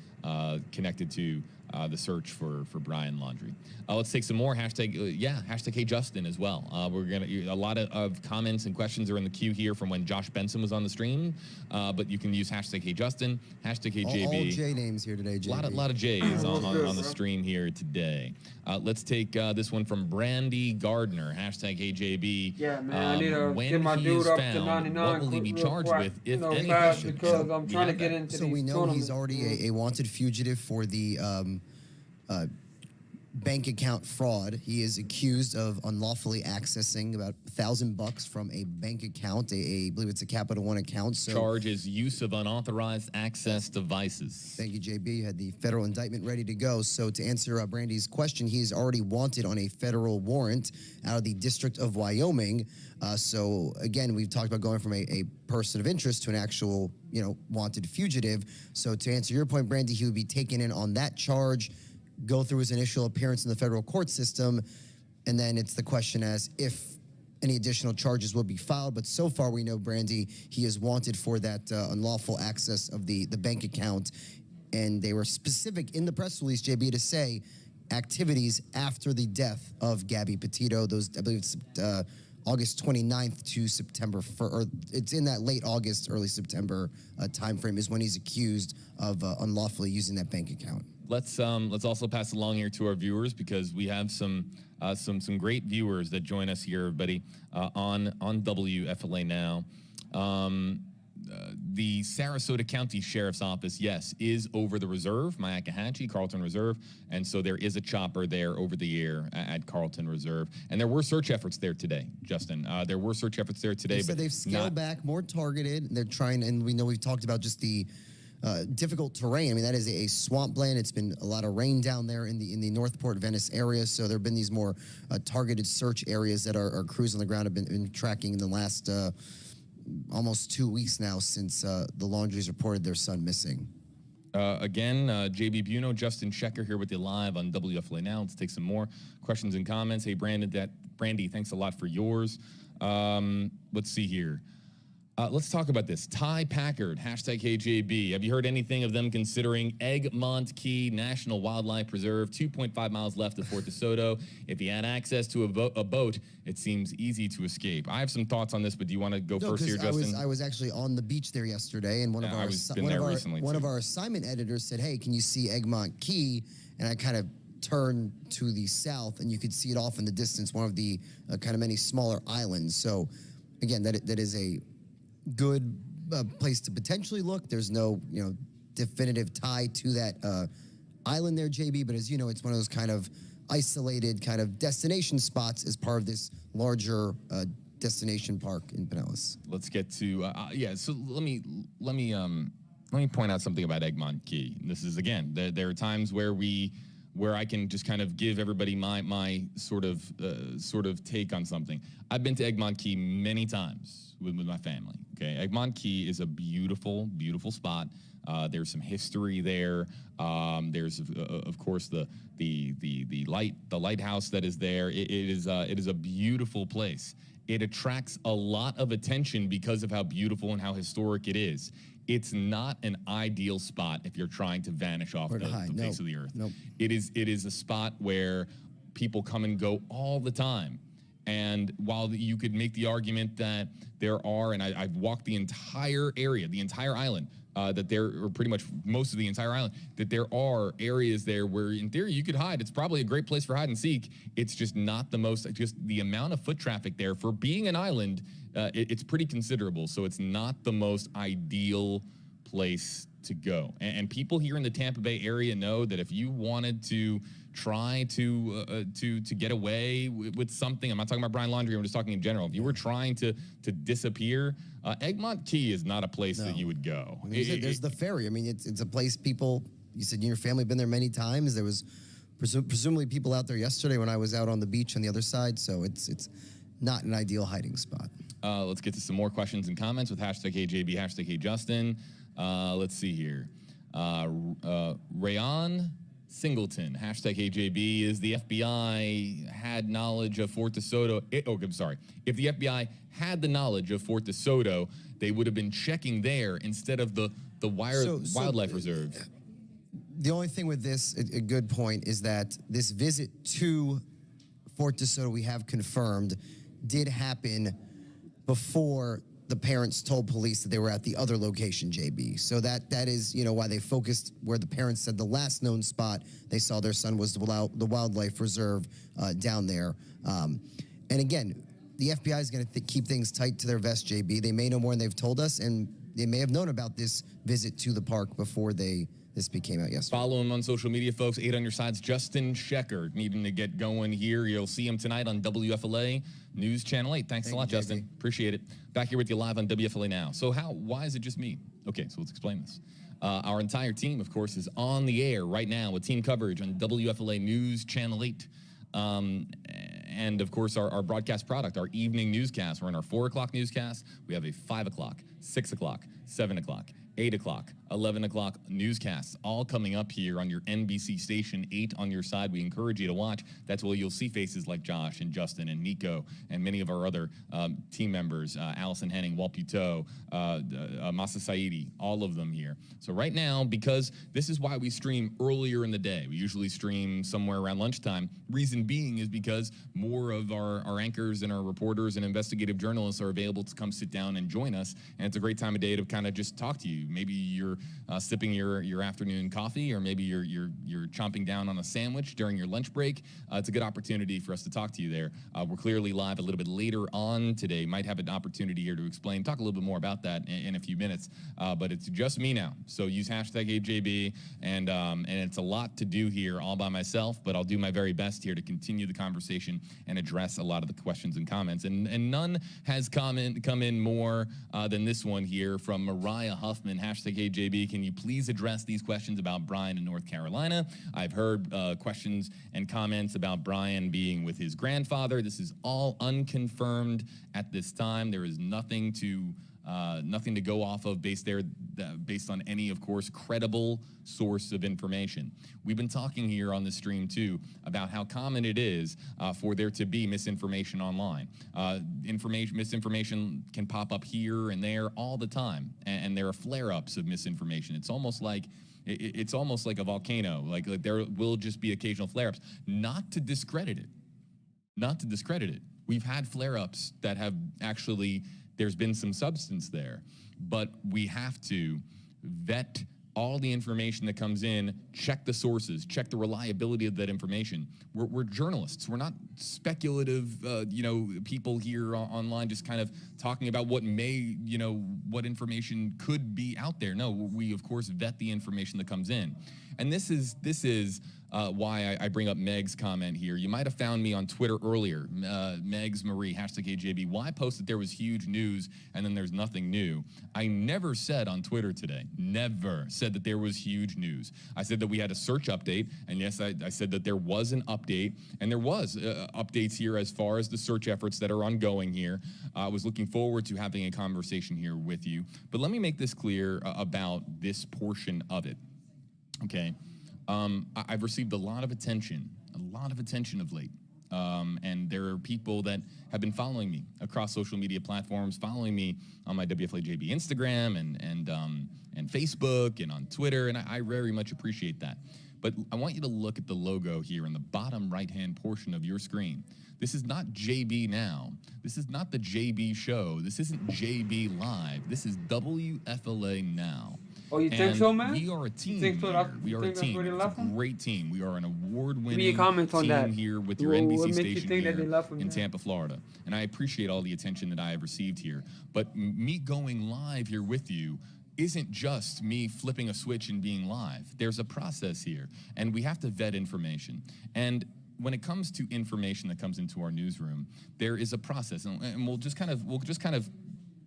connected to the search for Brian Laundrie. Let's take some more hashtag Hey Justin as well. We're gonna a lot of comments and questions are in the queue here from when Josh Benson was on the stream, but you can use hashtag Hey Justin, hashtag Hey JB. All J names here today, JB. A lot of J's on the stream here today. Let's take this one from Brandy Gardner, hashtag Hey JB. Yeah, man, I need to when get my he dude is up to found, 99 what will he be real charged quick, with, if fast, anything? because I'm trying to get into So these we know tournaments. he's already a wanted fugitive for the bank account fraud. He is accused of unlawfully accessing about $1,000 from a bank account. I believe it's a Capital One account. So Charge is use of unauthorized access devices. thank you, JB. You had the federal indictment ready to go. So to answer Brandy's question, he is already wanted on a federal warrant out of the District of Wyoming. So again, we've talked about going from a person of interest to an actual, wanted fugitive. So to answer your point, Brandy, he would be taken in on that charge, go through his initial appearance in the federal court system, and then it's the question as if any additional charges will be filed. But so far, we know, Brandy, he is wanted for that unlawful access of the bank account. And they were specific in the press release, JB, to say activities after the death of Gabby Petito. Those, I believe it's August 29th to September 1st, or it's in that late August, early September timeframe is when he's accused of unlawfully using that bank account. let's also pass along here to our viewers, because we have some great viewers that join us here, everybody, on WFLA now. The Sarasota County Sheriff's Office, yes, is over the reserve, Myakkahatchee, Carlton Reserve, and so there is a chopper there over the air at Carlton Reserve. And there were search efforts there today, Justin. There were search efforts there today, So they've scaled back, more targeted. They're trying, and we know we've talked about just the difficult terrain. I mean, that is a swampland. It's been a lot of rain down there in the Northport Venice area. So there have been these more targeted search areas that our crews on the ground have been tracking in the last almost 2 weeks now, since the Laundries reported their son missing. Again, JB Buno, Justin Shecker here with you live on WFLA Now. Let's take some more questions and comments. Hey, Brandy, thanks a lot for yours. Let's see here. Let's talk about this. Ty Packard, hashtag HJB. Have you heard anything of them considering Egmont Key National Wildlife Preserve, 2.5 miles left of Fort DeSoto? If you had access to a boat, it seems easy to escape. I have some thoughts on this, but do you want to go first here, Justin? I was actually on the beach there yesterday, and one of our assignment editors said, "Hey, can you see Egmont Key?" And I kind of turned to the south, and you could see it off in the distance, one of the kind of many smaller islands. So, again, that is a good place to potentially look. There's no, definitive tie to that island there, JB. But as you know, it's one of those kind of isolated kind of destination spots as part of this larger destination park in Pinellas. Let's get to So let me point out something about Egmont Key. This is, again, there are times where I can just kind of give everybody my sort of take on something. I've been to Egmont Key many times with my family. Okay, Egmont Key is a beautiful, beautiful spot. There's some history there. There's of course the lighthouse that is there. It is a beautiful place. It attracts a lot of attention because of how beautiful and how historic it is. It's not an ideal spot if you're trying to vanish off the face of the earth. Nope. It is a spot where people come and go all the time. And while you could make the argument that there are, and I've walked the entire area, the entire island, that there, or pretty much most of the entire island, that there are areas there where in theory you could hide. It's probably a great place for hide and seek. It's just not the most, just the amount of foot traffic there for being an island, it's pretty considerable. So it's not the most ideal place to go. And people here in the Tampa Bay area know that if you wanted to try to get away with something, I'm not talking about Brian Laundrie, I'm just talking in general. If you were trying to disappear, Egmont Key is not a place that you would go. I mean, there's the ferry. I mean, it's a place people, you said your family been there many times. There was presumably people out there yesterday when I was out on the beach on the other side, so it's not an ideal hiding spot. Let's get to some more questions and comments with hashtag HJB, hashtag HJustin. Let's see here. Rayon Singleton, hashtag HJB, is the FBI had knowledge of Fort DeSoto. I'm sorry. If the FBI had the knowledge of Fort DeSoto, they would have been checking there instead of the wildlife reserve. The only thing with this, a good point, is that this visit to Fort DeSoto, we have confirmed, did happen before the parents told police that they were at the other location, JB. So that is, why they focused where the parents said the last known spot they saw their son was the wildlife reserve down there. And again, the FBI is going to keep things tight to their vest, JB. They may know more than they've told us, and they may have known about this visit to the park before this came out yesterday. Follow him on social media, folks. 8 on your sides. Justin Shecker, needing to get going here. You'll see him tonight on WFLA News Channel 8. Thanks a lot, Justin. Appreciate it. Back here with you live on WFLA Now. So why is it just me? Okay, so let's explain this. Our entire team, of course, is on the air right now with team coverage on WFLA News Channel 8. And, of course, our broadcast product, our evening newscast. We're in our 4 o'clock newscast. We have a 5 o'clock, 6 o'clock, 7 o'clock, 8 o'clock, 11 o'clock newscasts, all coming up here on your NBC station, 8 on your side. We encourage you to watch. That's where you'll see faces like Josh and Justin and Nico and many of our other team members, Allison Henning, Walt Puteau, Masa Saidi, all of them here. So right now, because this is why we stream earlier in the day, we usually stream somewhere around lunchtime. Reason being is because more of our anchors and our reporters and investigative journalists are available to come sit down and join us. And it's a great time of day to kind of just talk to you Maybe you're sipping your afternoon coffee, or maybe you're chomping down on a sandwich during your lunch break. It's a good opportunity for us to talk to you there. We're clearly live a little bit later on today. Might have an opportunity here to talk a little bit more about that in a few minutes. But it's just me now. So use hashtag HeyJB, and it's a lot to do here all by myself, but I'll do my very best here to continue the conversation and address a lot of the questions and comments. And none has come in more than this one here from Mariah Huffman, hashtag HeyJB. Can you please address these questions about Brian in North Carolina? I've heard questions and comments about Brian being with his grandfather. This is all unconfirmed at this time. There is nothing to go off of based on any, of course, credible source of information. We've been talking here on the stream, too, about how common it is for there to be misinformation online. Misinformation can pop up here and there all the time, and there are flare-ups of misinformation. It's almost like a volcano. Like there will just be occasional flare-ups. Not to discredit it. We've had flare-ups that have actually, there's been some substance there, but we have to vet all the information that comes in, check the sources, check the reliability of that information. We're journalists. We're not speculative, people here online just kind of talking about what information could be out there. No, we of course vet the information that comes in. And this is why I bring up Meg's comment here. You might have found me on Twitter earlier, Megs Marie, hashtag HeyJB. Why post that there was huge news and then there's nothing new? I never said on Twitter today, never said that there was huge news. I said that we had a search update, and yes, I said that there was an update, and there was updates here as far as the search efforts that are ongoing here. I was looking forward to having a conversation here with you, but let me make this clear about this portion of it. Okay, I've received a lot of attention of late. And there are people that have been following me across social media platforms, following me on my WFLJB Instagram and Facebook and on Twitter, and I very much appreciate that. But I want you to look at the logo here in the bottom right-hand portion of your screen. This is not JB Now. This is not the JB Show. This isn't JB Live. This is WFLA Now. Oh, you think so, man? We are a team. We are a It's team. really It's a great team. We are an award-winning Give me a comment on team that. here with your What NBC makes you station think that they here left him in there? Tampa, Florida. And I appreciate all the attention that I have received here. But me going live here with you isn't just me flipping a switch and being live. There's a process here, and we have to vet information. And when it comes to information that comes into our newsroom, there is a process, and we'll just kind of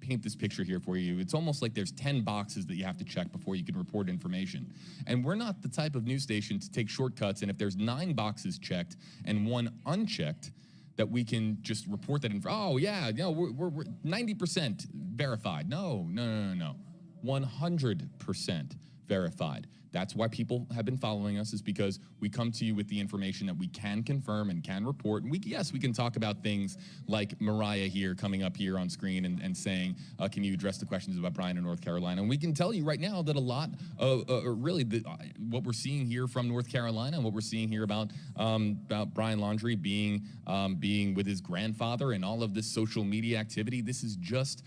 paint this picture here for you. It's almost like there's 10 boxes that you have to check before you can report information. And we're not the type of news station to take shortcuts, and if there's 9 boxes checked and 1 unchecked, that we can just report that we're 90% verified. No. 100% verified. That's why people have been following us, is because we come to you with the information that we can confirm and can report. And we can talk about things like Mariah here coming up here on screen and saying, can you address the questions about Brian in North Carolina? And we can tell you right now that a lot of what we're seeing here from North Carolina and what we're seeing here about Brian Laundrie being with his grandfather and all of this social media activity, this is just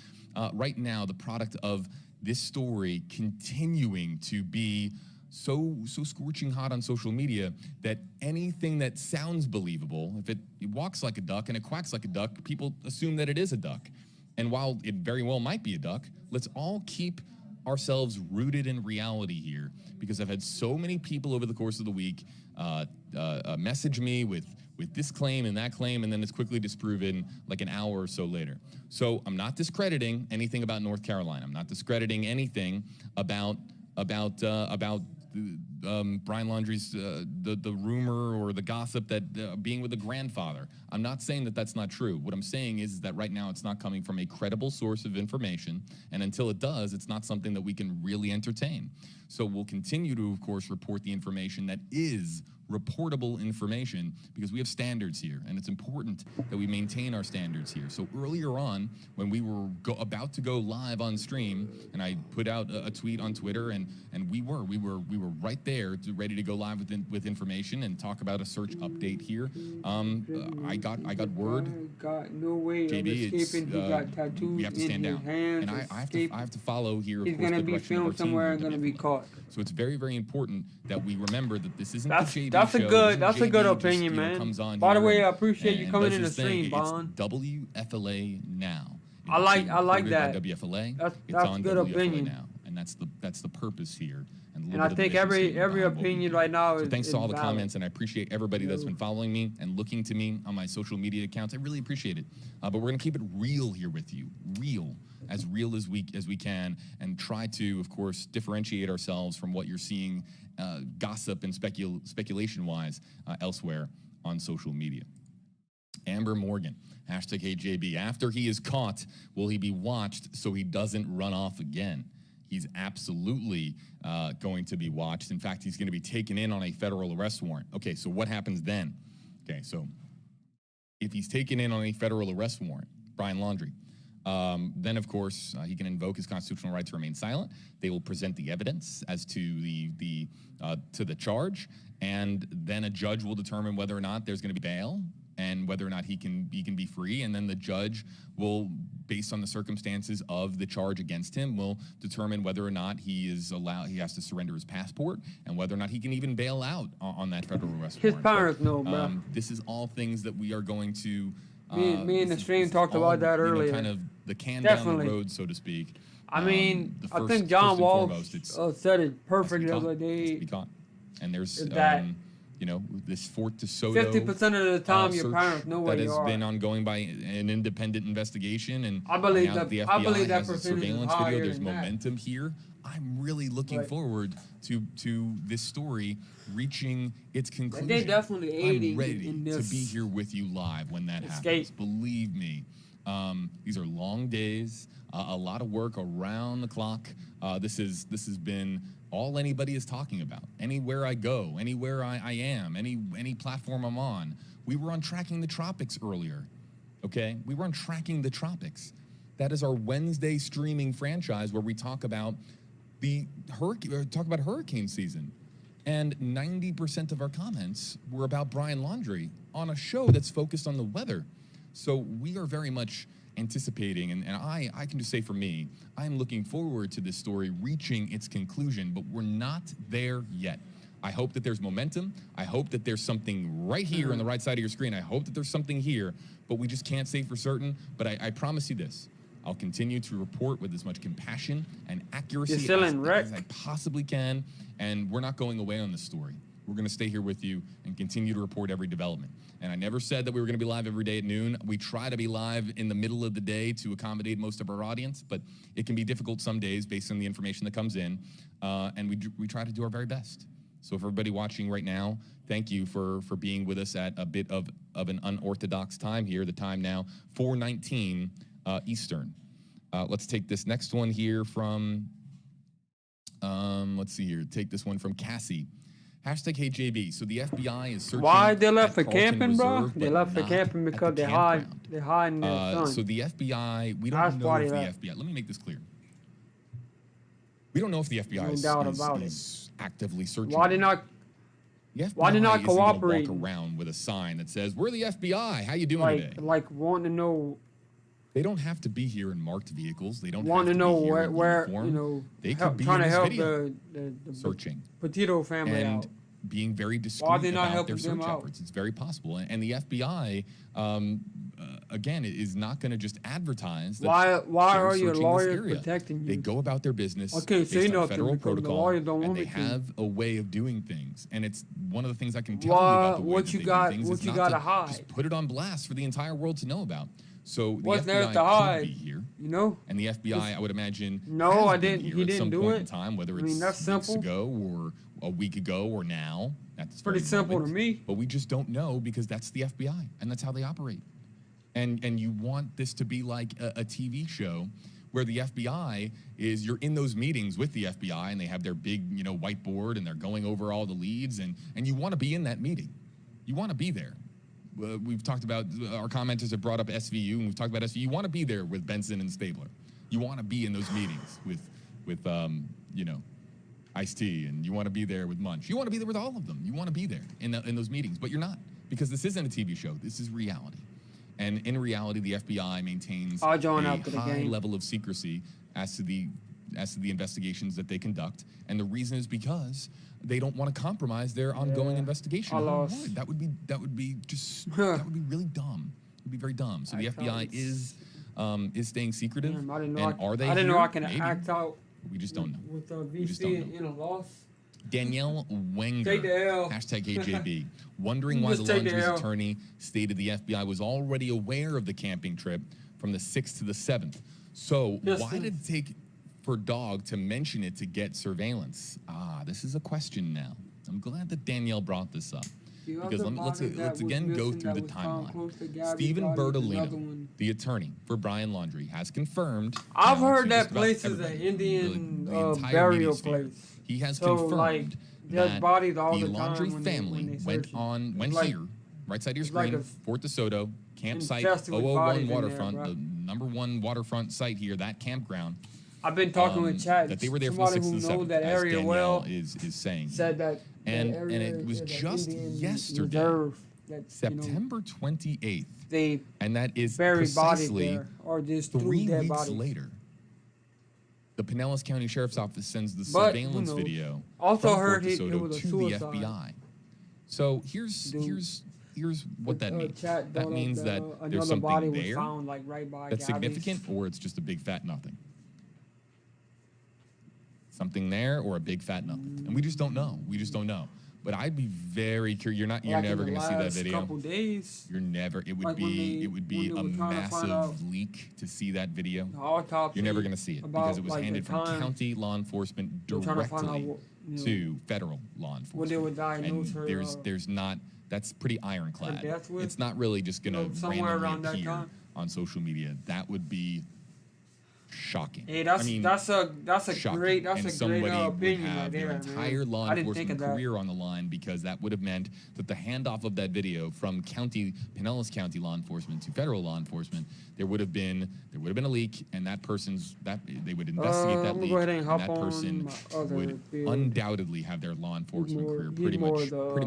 right now the product of this story continuing to be so scorching hot on social media that anything that sounds believable, if it walks like a duck and it quacks like a duck, people assume that it is a duck. And while it very well might be a duck, let's all keep ourselves rooted in reality here, because I've had so many people over the course of the week message me with this claim and that claim, and then it's quickly disproven like an hour or so later. So I'm not discrediting anything about North Carolina. I'm not discrediting anything about Brian Laundrie's the rumor or the gossip that being with the grandfather. I'm not saying that that's not true. What I'm saying is that right now it's not coming from a credible source of information, and until it does, it's not something that we can really entertain. So we'll continue to, of course, report the information that is reportable information because we have standards here, and it's important that we maintain our standards here. So earlier on, when we were about to go live on stream, and I put out a tweet on Twitter, and we were right there, ready to go live with information and talk about a search update here. I got word. Got no way JB, of escaping. He got tattoos we have to stand in down, his hands. and I have to follow here. Of He's course, gonna the be direction of our filmed team somewhere here and at gonna be WFLA. caught. So it's very, very important that we remember that this isn't That's the JB that's show. a good This that's isn't a good JB just, opinion, man. comes on By the here way, I and- appreciate you and coming does in the his thing. stream, Bond. It's WFLA now. I like It's that. recorded by WFLA. That's It's on good WFLA opinion. now, and that's the purpose here. And I think every opinion right now is thanks is to all the valid. comments, and I appreciate everybody that's been following me and looking to me on my social media accounts. I really appreciate it. But we're gonna keep it real here with you, real as we can, and try to, of course, differentiate ourselves from what you're seeing, gossip and speculation-wise elsewhere on social media. Amber Morgan, hashtag HeyJB. After he is caught, will he be watched so he doesn't run off again? He's absolutely going to be watched. In fact, he's going to be taken in on a federal arrest warrant. Okay, so what happens then? Okay, so if he's taken in on a federal arrest warrant, Brian Laundrie, then of course he can invoke his constitutional right to remain silent. They will present the evidence as to the charge, and then a judge will determine whether or not there's going to be bail and whether or not he can be free, and then the judge will, based on the circumstances of the charge against him, will determine whether or not he has to surrender his passport, and whether or not he can even bail out on that federal arrest His warrant. parents know, bro. This is all things that we are going to. Me and the stream this is talked all, about that earlier. Kind of the can down Definitely. the road, so to speak. I mean, The I first- think John first and Wall foremost, it's- said it has to be perfectly the caught. other Has to day. be caught. And there's That this Fort to Soto 50% of the time, your search parents know where that you has are. been ongoing by an independent investigation, and I believe now that- the I FBI believe that has a percentage is surveillance higher video. There's than that. momentum here. I'm really looking Right. forward to this story reaching its conclusion. They definitely aiding I'm ready in to this be here with you live when that escape. happens. Believe me. These are long days, a lot of work around the clock. This has been all anybody is talking about. Anywhere I go, anywhere I am, any platform I'm on. We were on Tracking the Tropics earlier, okay? We were on Tracking the Tropics. That is our Wednesday streaming franchise where we talk about hurricane season. And 90% of our comments were about Brian Laundrie on a show that's focused on the weather. So we are very much anticipating, and I can just say for me, I'm looking forward to this story reaching its conclusion, but we're not there yet. I hope that there's momentum. I hope that there's something right here on the right side of your screen. I hope that there's something here, but we just can't say for certain. But I promise you this. I'll continue to report with as much compassion and accuracy You're still in wreck. as I possibly can, and we're not going away on this story. We're going to stay here with you and continue to report every development. And I never said that we were going to be live every day at noon. We try to be live in the middle of the day to accommodate most of our audience, but it can be difficult some days based on the information that comes in, and we try to do our very best. So for everybody watching right now, thank you for being with us at a bit of an unorthodox time here. The time now, 4:19 Eastern. Let's take this next one here from, let's see here. Take this one from Cassie. Hashtag HeyJB. So the FBI is searching. Why they left at for Carlton camping, bro? Reserve, They but left for not camping at because the they campground. hiding their son. So the FBI, we don't That's know why if they the left. FBI, let me make this clear. We don't know if the FBI No is, doubt is- about it. is actively searching. Why they not? The FBI why they not isn't gonna cooperating? walk around with a sign that says, "We're the FBI. How you doing today?" Like wanting to know, They don't have to be here in marked vehicles. They don't wanting have to to know be here in where uniform. They help, could be trying in to this help video the searching Petito family and out. being very discreet Why are they not about their helping them search out? efforts. It's very possible. And the FBI, again, is not going to just advertise that Why they're are your searching this lawyers area. protecting They you? go about their business Okay, say based on nothing federal because the protocol, lawyers don't and want they me to. have a way of doing things. And it's one of the things I can tell you Why- about the way what that you they got- do things what is you not gotta to hide? just put it on blast for the entire world to know about. So the What's there FBI to could hide? be here. You know? And the FBI, I would imagine, No, has I been didn't- here he at didn't some do point it. in time, whether I it's mean, that's weeks simple. ago or a week ago or now. That's Pretty simple to me. But we just don't know because that's the FBI and that's how they operate. And you want this to be like a TV show Where the FBI is, you're in those meetings with the FBI and they have their big, whiteboard and they're going over all the leads and you want to be in that meeting. You want to be there. We've talked about, our commenters have brought up SVU and we've talked about SVU. You want to be there with Benson and Stabler. You want to be in those meetings with Ice-T, and you want to be there with Munch. You want to be there with all of them. You want to be there in those meetings, but you're not, because this isn't a TV show. This is reality. And in reality, the FBI maintains a high level of secrecy as to the investigations that they conduct, and the reason is because they don't want to compromise their ongoing investigation. That would be really dumb. It would be very dumb. So the FBI is staying secretive. Damn, and are they? I didn't know I can Maybe. act out. We just don't know. With We just don't know. VC in a loss. Danielle Wenger, Take the L. #HJB, wondering why the Just take the Laundrie's L. attorney stated the FBI was already aware of the camping trip from the 6th to the 7th. So why did it take for Dog to mention it to get surveillance? This is a question now. I'm glad that Danielle brought this up. Because let's again go through the timeline. Stephen Bertolino, the attorney for Brian Laundrie, has confirmed. I've heard that place is an Indian burial place. He has So, confirmed there's that bodies all the the time Laundrie when family they went like- here, right side of your it's like screen, a Fort DeSoto, campsite infested with 001 bodies in there, waterfront, bro. the #1 waterfront site here, that campground. I've been talking with Chad. That they were there from the Somebody 6th to who the knows 7th, that as area Danielle well is saying. said that And area it was is an just Indian yesterday, reserve that, September 28th, they and that is bury bodies precisely there or just 3 dead weeks bodies. later. The Pinellas County Sheriff's Office sends the But, who surveillance knows? video Also from heard Fort it DeSoto was a to suicide. the FBI. So here's what that means. Chad That brought means up that another there's body something was there found, like, right by that's Gabby's. significant, or it's just a big fat nothing. Something there or a big fat nothing, and we just don't know. We just don't know. But I'd be very curious. You're Like never in the going to see that last video. Couple days, You're never. It would Like when be. It would be when a they were trying to find massive out leak to see that video. the autopsy. You're never going to see it about, because it was like, the handed from time county law enforcement they were trying to find out directly what, you know, to federal law enforcement. what they would diagnose And her. there's not. That's pretty ironclad. death with, It's not really just going to somewhere around randomly that appear time. on social media. That would be shocking. Hey, that's a shocking. great And somebody would opinion have right their there, entire man. law I didn't think enforcement of that. career on the line, because that would have meant that the handoff of that video from Pinellas County law enforcement to federal law enforcement, there would have been a leak, and they would investigate that I'm gonna leak, go ahead and and hop that on person my other would field. undoubtedly have their law enforcement more- career he's pretty more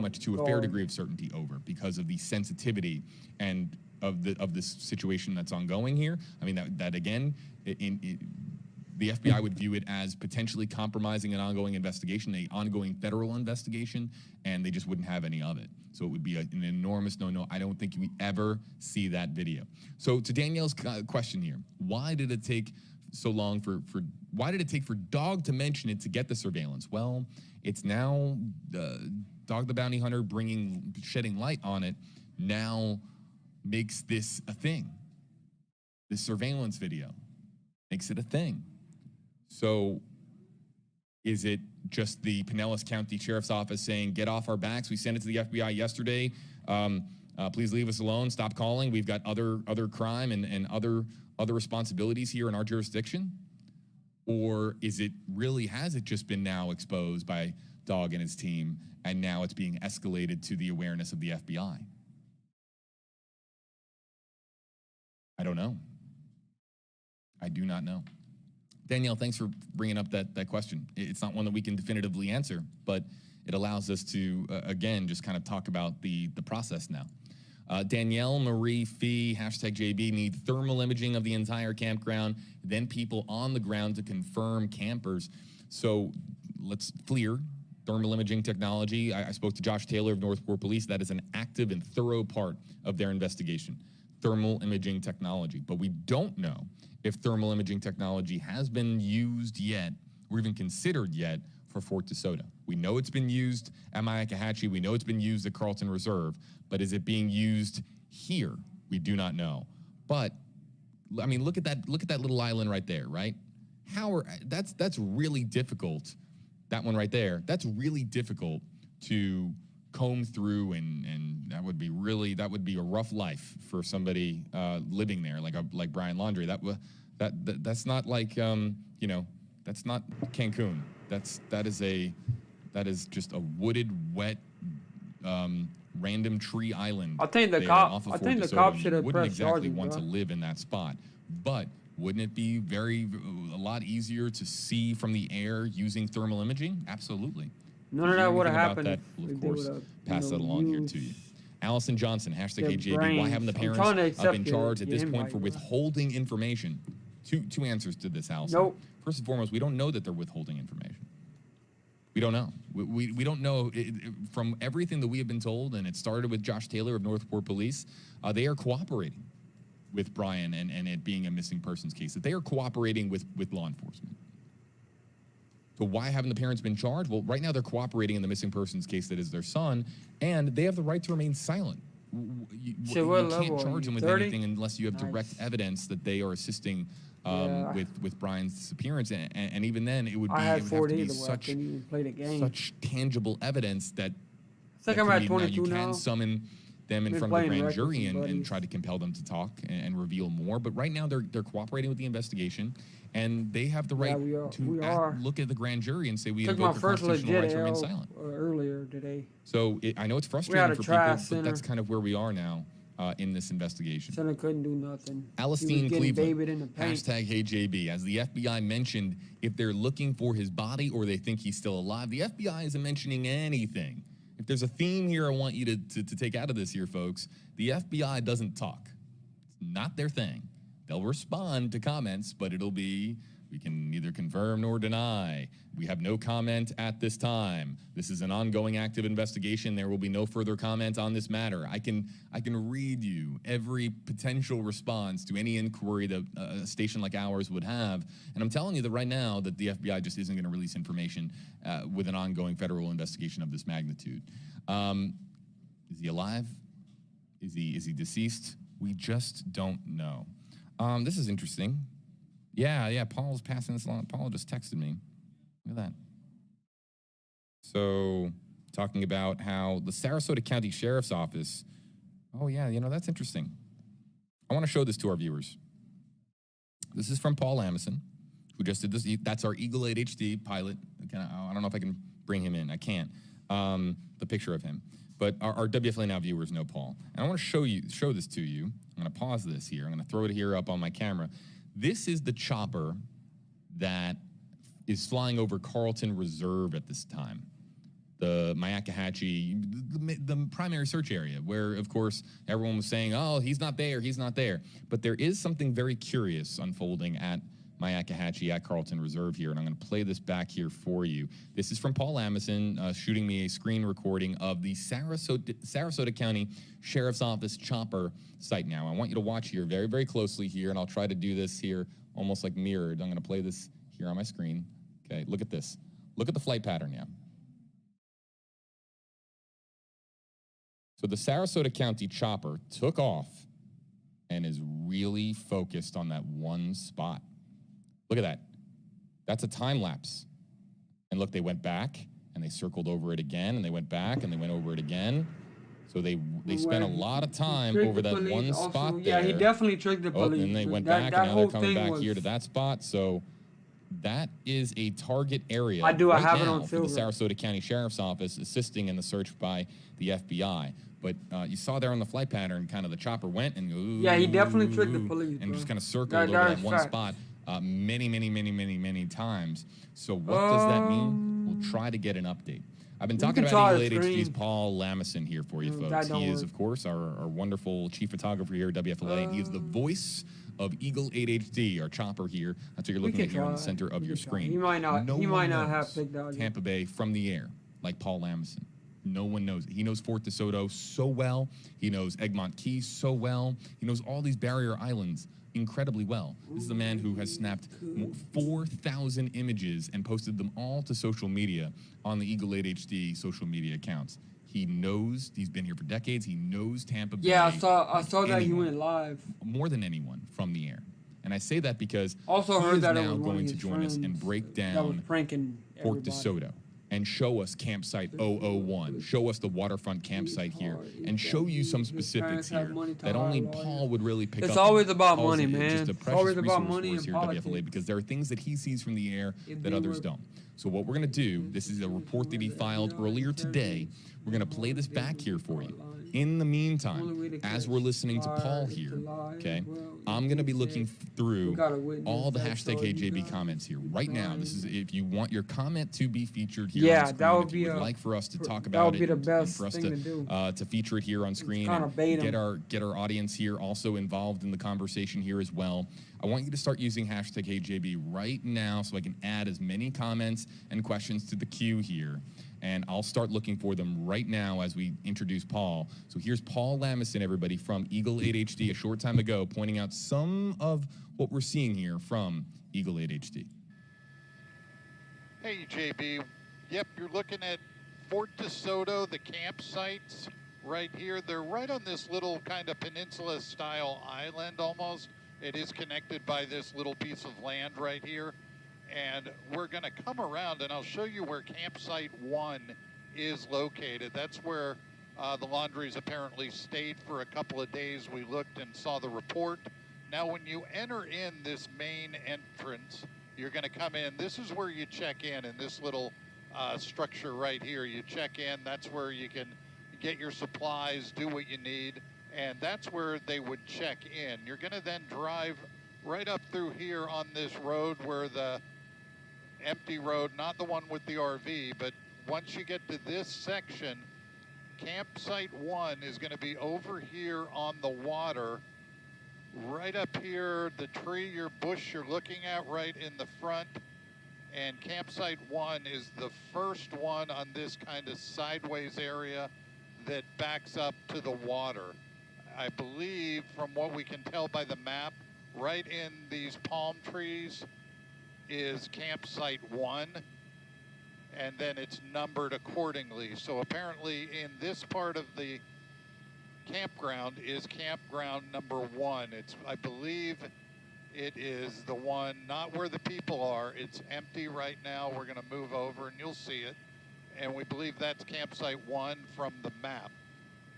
much the to a fair guard. degree of certainty over, because of the sensitivity and of this situation that's ongoing here. I mean, that again, the FBI would view it as potentially compromising an ongoing investigation, an ongoing federal investigation, and they just wouldn't have any of it. So it would be an enormous no-no. I don't think we ever see that video. So to Danielle's question here, why did it take so long why did it take for Dog to mention it to get the surveillance? Well, it's now Dog the Bounty Hunter shedding light on it now makes this a thing. This surveillance video makes it a thing. So is it just the Pinellas County Sheriff's Office saying, get off our backs? We sent it to the FBI yesterday. Please leave us alone. Stop calling. We've got other crime and other responsibilities here in our jurisdiction? Or has it just been now exposed by Dog and his team, and now it's being escalated to the awareness of the FBI? I don't know. I do not know. Danielle, thanks for bringing up that question. It's not one that we can definitively answer, but it allows us to, again, just kind of talk about the process now. Danielle Marie Fee, #JB, need thermal imaging of the entire campground, then people on the ground to confirm campers. So let's FLIR, thermal imaging technology. I spoke to Josh Taylor of Northport Police. That is an active and thorough part of their investigation. Thermal imaging technology. But we don't know if thermal imaging technology has been used yet, or even considered yet, for Fort DeSoto. We know it's been used at Myakkahatchee. We know it's been used at Carlton Reserve. But is it being used here? We do not know. But I mean, look at that little island right there, right? That's really difficult. That one right there. That's really difficult to comb through, and that would be a rough life for somebody living there, like Brian Laundrie. That's not like that's not Cancun. That is just a wooded, wet, random tree island. I think the there cop. off of I Fort think the DeSoto. cop You should have wouldn't pressed exactly charges, want bro. to live in that spot, but wouldn't it be a lot easier to see from the air using thermal imaging? Absolutely. None If of you that hear would have anything about happened that, if we'll, of they course, would've, pass that along here to you. Allison Johnson, hashtag their HeyJB. Why haven't the brains. I'm trying to parents accept been your- charged at your this point invite, for bro. withholding information? Two answers to this, Allison. Nope. First and foremost, we don't know that they're withholding information. We don't know. We don't know. From everything that we have been told, and it started with Josh Taylor of Northport Police, they are cooperating with Brian and it being a missing persons case, that they are cooperating with law enforcement. So why haven't the parents been charged? Well, right now they're cooperating in the missing persons case that is their son, and they have the right to remain silent. You So what can't level are charge you, them with 30? anything unless you have direct Nice. evidence that they are assisting Yeah. with Brian's disappearance, and even then it would be I had it would have 40 to be either way. I such couldn't even play the game. such tangible evidence that I think that I'm can at be- 22 you now. can summon them in Been front of the playing grand records jury with and buddies. try to compel them to talk and reveal more. But right now they're cooperating with the investigation, and they have the Yeah, right we are- to we are. look at the grand jury and say we Took my invoke our first constitutional legit right to remain L silent. earlier today. So I know it's We frustrating had a for trial people, but that's center. kind of where we are now in this investigation. Son couldn't do nothing. Alistine he was getting Cleveland, babied in the paint. hashtag HeyJB. As the FBI mentioned, if they're looking for his body or they think he's still alive, the FBI isn't mentioning anything. If there's a theme here I want you to take out of this here, folks, the FBI doesn't talk. It's not their thing. They'll respond to comments, but it'll be, we can neither confirm nor deny. We have no comment at this time. This is an ongoing active investigation. There will be no further comment on this matter. I can read you every potential response to any inquiry that a station like ours would have. And I'm telling you that right now that the FBI just isn't going to release information with an ongoing federal investigation of this magnitude. Is he alive? Is he deceased? We just don't know. This is interesting. Yeah, Paul's passing this along. Paul just texted me. Look at that. So, talking about how the Sarasota County Sheriff's Office, oh yeah, that's interesting. I want to show this to our viewers. This is from Paul Amison, who just did this. That's our Eagle 8 HD pilot. I don't know if I can bring him in. I can't. The picture of him. But our WFLA Now viewers know Paul. And I want to show this to you. I'm going to pause this here. I'm going to throw it here up on my camera. This is the chopper that is flying over Carlton Reserve at this time. The Myakkahatchee, the primary search area, where, of course, everyone was saying, oh, he's not there. But there is something very curious unfolding at Myakkahatchee at Carlton Reserve here, and I'm going to play this back here for you. This is from Paul Amison shooting me a screen recording of the Sarasota County Sheriff's Office chopper site now. I want you to watch here very, very closely here, and I'll try to do this here almost like mirrored. I'm going to play this here on my screen. Okay, look at this. Look at the flight pattern now. So the Sarasota County chopper took off and is really focused on that one spot. Look at that. That's a time lapse. And look, they went back and they circled over it again, and they went back and they went over it again. So they spent a lot of time over that one spot there. Yeah, he definitely tricked the police. And they went back, and now they're coming back here to that spot. So that is a target area I right have it now on for the silver. Sarasota County Sheriff's Office, assisting in the search by the FBI. But you saw there on the flight pattern, kind of the chopper went and Yeah, he definitely tricked the police, and bro. just kind of circled That over that is one fact. spot many times. So what does that mean? We'll try to get an update. I've been talking can about try Eagle to 8 HD's screen. Paul Lamison here for you, That folks. don't He is, work. of course, our wonderful chief photographer here at WFLA. He is the voice of Eagle 8 HD, our chopper here. That's what you're looking at here in the center of your screen. He might not. No he one might not knows have picked out. Tampa Bay from the air like Paul Lamison. No one knows it. He knows Fort DeSoto so well. He knows Egmont Key so well. He knows all these barrier islands incredibly well. This is a man who has snapped 4,000 images and posted them all to social media on the Eagle 8 HD social media accounts. He knows, he's been here for decades, he knows Tampa Bay. Yeah, I saw that he anyone, went live. more than anyone from the air. And I say that because Also he heard is that it now was one going of to his join us and friends break that was down pranking Fort everybody. DeSoto. and show us campsite 001, show us the waterfront campsite here, and show you some specifics here that only Paul would really pick up. It's always about Paul's money, man. Just a It's precious always about resource money for us and here at WFLA, politics. because there are things that he sees from the air that others don't. So what we're going to do, this is a report that he filed earlier today. We're going to play this back here for you. In the meantime, as we're listening to Paul here, okay, I'm going to be looking through all the hashtag HJB comments here right now. This is if you want your comment to be featured here on screen, that would if you be would like for us to talk about it, the and best for us thing to do. to feature it here on screen kinda and bait get our audience here also involved in the conversation here as well. I want you to start using hashtag HJB right now so I can add as many comments and questions to the queue here. And I'll start looking for them right now as we introduce Paul. So here's Paul Lamison, everybody, from Eagle 8 HD a short time ago, pointing out some of what we're seeing here from Eagle 8 HD. Hey, JB. Yep, you're looking at Fort DeSoto, the campsites right here. They're right on this little kind of peninsula-style island almost. It is connected by this little piece of land right here. And we're going to come around, and I'll show you where campsite 1 is located. That's where the Laundries apparently stayed for a couple of days. We looked and saw the report. Now, when you enter in this main entrance, you're going to come in. This is where you check in this little structure right here. You check in. That's where you can get your supplies, do what you need, and that's where they would check in. You're going to then drive right up through here on this road where the empty road, not the one with the RV, but once you get to this section, campsite 1 is going to be over here on the water, right up here, the tree, your bush you're looking at right in the front, and campsite 1 is the first one on this kind of sideways area that backs up to the water. I believe, from what we can tell by the map, right in these palm trees is campsite 1, and then it's numbered accordingly. So apparently in this part of the campground is campground number 1. I believe it is the one, not where the people are. It's empty right now. We're going to move over and you'll see it. And we believe that's campsite 1 from the map.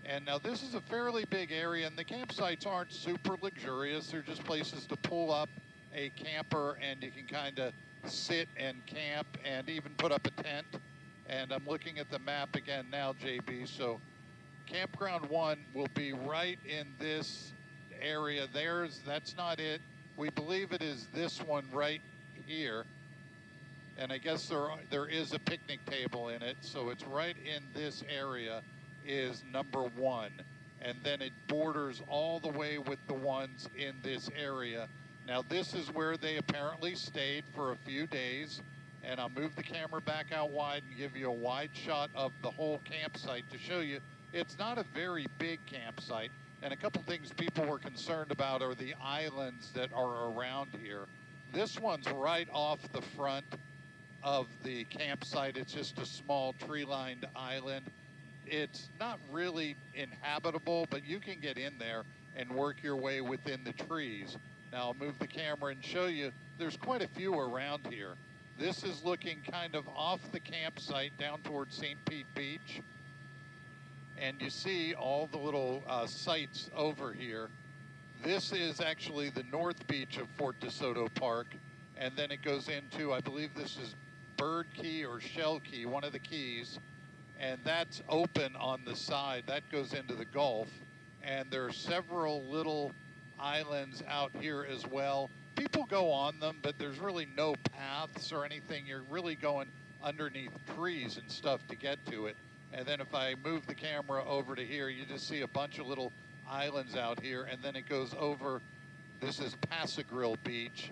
And now this is a fairly big area, and the campsites aren't super luxurious. They're just places to pull up a camper, and you can kind of sit and camp and even put up a tent. And I'm looking at the map again now, JB. So campground 1 will be right in this area. That's not it. We believe it is this one right here. And I guess there is a picnic table in it. So it's right in this area is number 1. And then it borders all the way with the ones in this area. Now this is where they apparently stayed for a few days. And I'll move the camera back out wide and give you a wide shot of the whole campsite to show you it's not a very big campsite. And a couple things people were concerned about are the islands that are around here. This one's right off the front of the campsite. It's just a small tree-lined island. It's not really inhabitable, but you can get in there and work your way within the trees. Now I'll move the camera and show you there's quite a few around here. This is looking kind of off the campsite down towards St. Pete Beach. And you see all the little sites over here. This is actually the north beach of Fort DeSoto Park. And then it goes into, I believe this is Bird Key or Shell Key, one of the keys. And that's open on the side. That goes into the Gulf. And there are several little islands out here as well. People go on them, but there's really no paths or anything. You're really going underneath trees and stuff to get to it. And then if I move the camera over to here, you just see a bunch of little islands out here. And then it goes over, this is Pass-a-Grille Beach.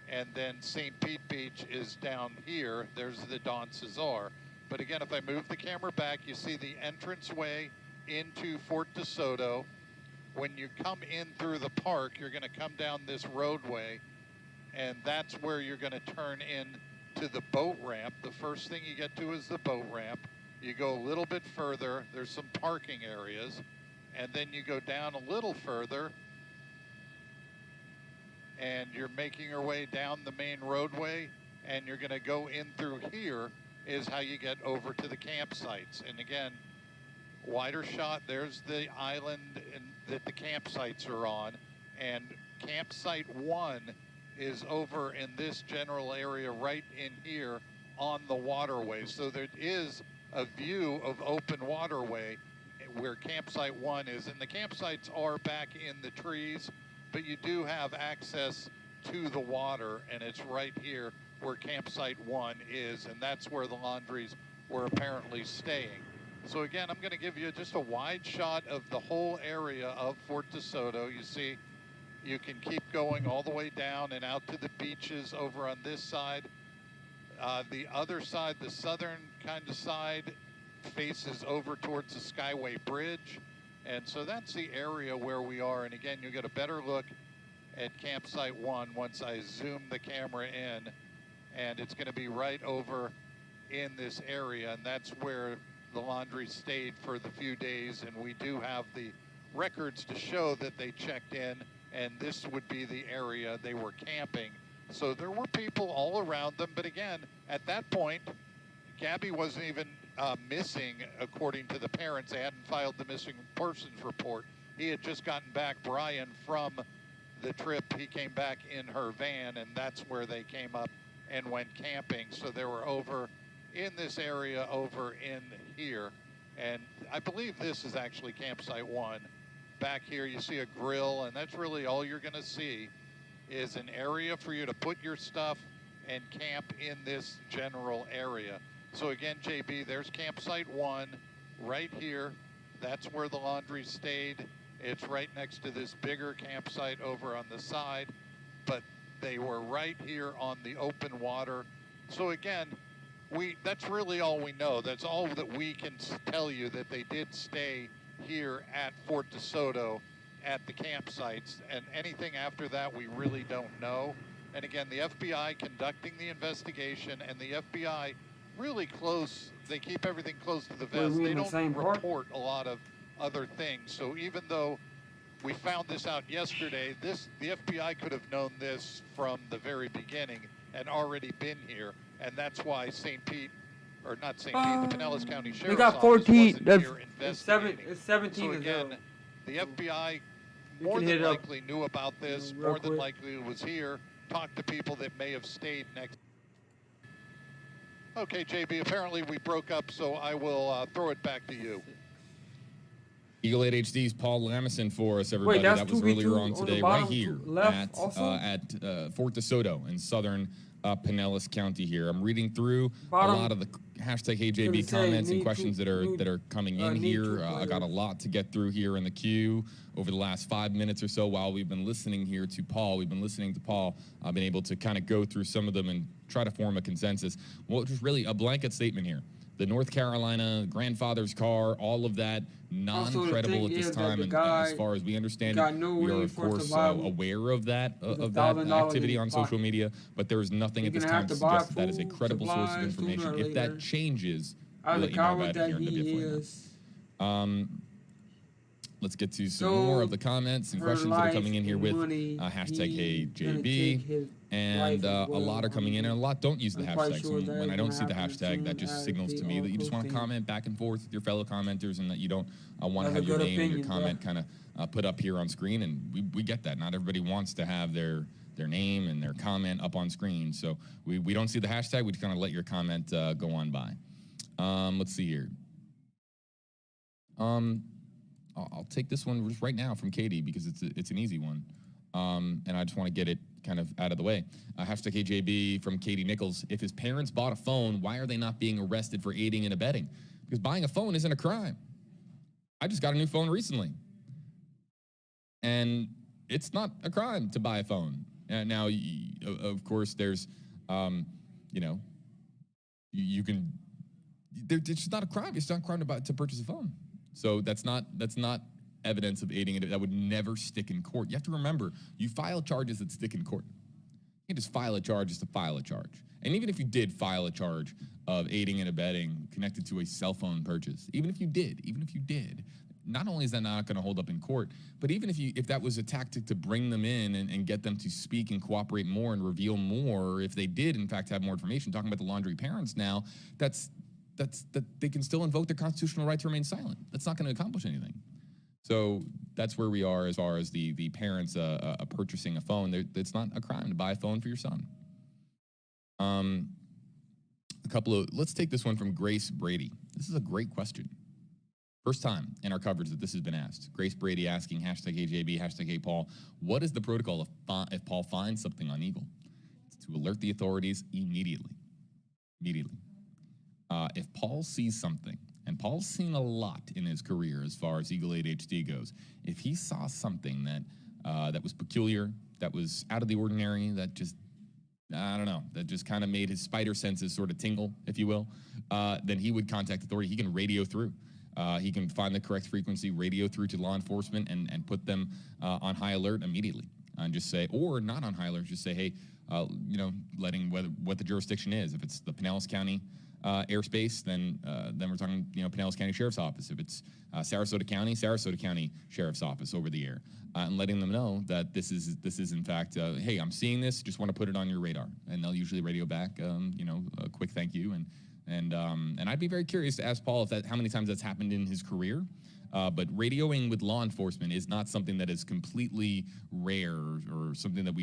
And then St. Pete Beach is down here. There's the Don Cesar. But again, if I move the camera back, you see the entranceway into Fort DeSoto. When you come in through the park, you're going to come down this roadway, and that's where you're going to turn in to the boat ramp. The first thing you get to is the boat ramp. You go a little bit further, there's some parking areas, and then you go down a little further, and you're making your way down the main roadway, and you're going to go in through here, is how you get over to the campsites. And again, wider shot, there's the island that the campsites are on, and campsite 1 is over in this general area right in here on the waterway. So there is a view of open waterway where campsite 1 is, and the campsites are back in the trees, but you do have access to the water, and it's right here where campsite 1 is, and that's where the Laundries were apparently staying. So again, I'm going to give you just a wide shot of the whole area of Fort DeSoto. You see, you can keep going all the way down and out to the beaches over on this side. The other side, the southern kind of side, faces over towards the Skyway Bridge. And so that's the area where we are. And again, you'll get a better look at campsite 1 once I zoom the camera in. And it's going to be right over in this area. And that's where the Laundrie stayed for the few days. And we do have the records to show that they checked in. And this would be the area they were camping. So there were people all around them. But again, at that point, Gabby wasn't even missing, according to the parents. They hadn't filed the missing persons report. He had just gotten back, Brian, from the trip. He came back in her van, and that's where they came up and went camping. So they were over in this area over in here. And I believe this is actually campsite 1. Back here, you see a grill, and that's really all you're going to see is an area for you to put your stuff and camp in this general area. So again, JB, there's campsite 1 right here. That's where the Laundrie stayed. It's right next to this bigger campsite over on the side, but they were right here on the open water. So again, that's really all we know. That's all that we can tell you, that they did stay here at Fort DeSoto at the campsites, and anything after that we really don't know. And again, the FBI conducting the investigation, and the FBI really close. They keep everything close to the vest. They don't report a lot of other things. So even though we found this out yesterday, the FBI could have known this from the very beginning and already been here, and that's why St. Pete, or not St. Pete, the Pinellas County Sheriff's got Office 14. wasn't That's here investigating. it's 17. So again, the FBI more can than hit it up likely knew about this, real more than quick. likely was here, talked to people that may have stayed next. Okay, JB, apparently we broke up, so I will throw it back to you. Eagle 8 HD's Paul Lamison for us, everybody. Wait, that's that was 2v2 earlier on on the today, bottom right here left also? at Fort DeSoto in southern Pinellas County here. I'm reading through Bottom. a lot of the hashtag HeyJB Does it say comments and need questions to- that are coming in need here. to I got a lot to get through here in the queue over the last 5 minutes or so while we've been listening here to Paul. We've been listening to Paul. I've been able to kind of go through some of them and try to form a consensus. Well, just really a blanket statement here. The North Carolina grandfather's car, all of that, non-credible at thing this is that time. the And guy as far as we understand got it, no we are, way of for course, survival. aware of that With activity $1,000 in on his social pocket. media, but there is nothing at You're this gonna time have to to buy suggest that is a food, credible source of supplies, information. sooner or If that later. changes, we'll As let a you know coward about it that here in he WFLA. is. Let's get to some So, more of the comments and her questions that are life coming in here and with money, hashtag he gonna HeyJB. take his And life as a well. lot are coming in, and a lot don't use the I'm quite hashtag. sure So that when I is don't gonna see the happen hashtag, that soon just as signals they to me all that you just want to post comment back and forth with your fellow commenters, and that you don't want to That's a have your good name and your opinion, comment kind of put up here on screen. And we get that. Not everybody wants to have their name and their comment up on screen. So we don't see the hashtag. We just kind of let your comment go on by. Let's see here. I'll take this one just right now from Katie because it's an easy one, and I just want to get it kind of out of the way. Hashtag HeyJB from Katie Nichols. If his parents bought a phone, why are they not being arrested for aiding and abetting? Because buying a phone isn't a crime. I just got a new phone recently, and it's not a crime to buy a phone. Now, of course, there's, you can. It's just not a crime. It's not a crime to purchase a phone. So that's not evidence of aiding and that would never stick in court. You have to remember, you file charges that stick in court. You can just file a charge just to file a charge. And even if you did file a charge of aiding and abetting connected to a cell phone purchase, even if you did, not only is that not going to hold up in court, but even if that was a tactic to bring them in and get them to speak and cooperate more and reveal more, if they did in fact have more information, talking about the Laundrie parents now, that they can still invoke their constitutional right to remain silent. That's not going to accomplish anything. So that's where we are as far as the parents purchasing a phone. It's not a crime to buy a phone for your son. Let's take this one from Grace Brady. This is a great question. First time in our coverage that this has been asked. Grace Brady asking #HeyJB, #HeyPaul, what is the protocol if Paul finds something on Eagle? It's to alert the authorities immediately. Immediately. If Paul sees something, and Paul's seen a lot in his career as far as Eagle 8 HD goes, if he saw something that was peculiar, that was out of the ordinary, that just, I don't know, that just kind of made his spider senses sort of tingle, if you will, then he would contact authority. He can radio through. He can find the correct frequency, radio through to law enforcement, and put them on high alert immediately. And just say, or not on high alert, just say, hey, letting what the jurisdiction is. If it's the Pinellas County airspace, then we're talking, Pinellas County Sheriff's Office. If it's Sarasota County Sheriff's Office over the air, and letting them know that this is in fact, hey, I'm seeing this, just want to put it on your radar, and they'll usually radio back, a quick thank you, and I'd be very curious to ask Paul how many times that's happened in his career. But radioing with law enforcement is not something that is completely rare or something that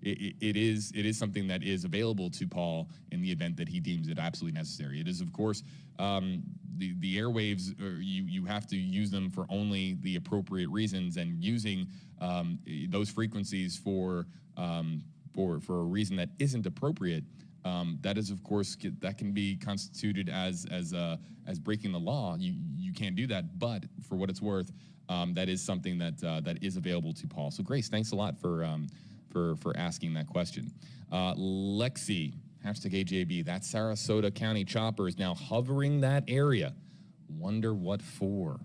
it is something that is available to Paul in the event that he deems it absolutely necessary. It is, of course, the airwaves, you have to use them for only the appropriate reasons, and using those frequencies for a reason that isn't appropriate. That is, of course, that can be constituted as breaking the law. You can't do that, but for what it's worth, that is something that is available to Paul. So, Grace, thanks a lot for asking that question. Lexi, #AJB, that Sarasota County chopper is now hovering that area. Wonder what for?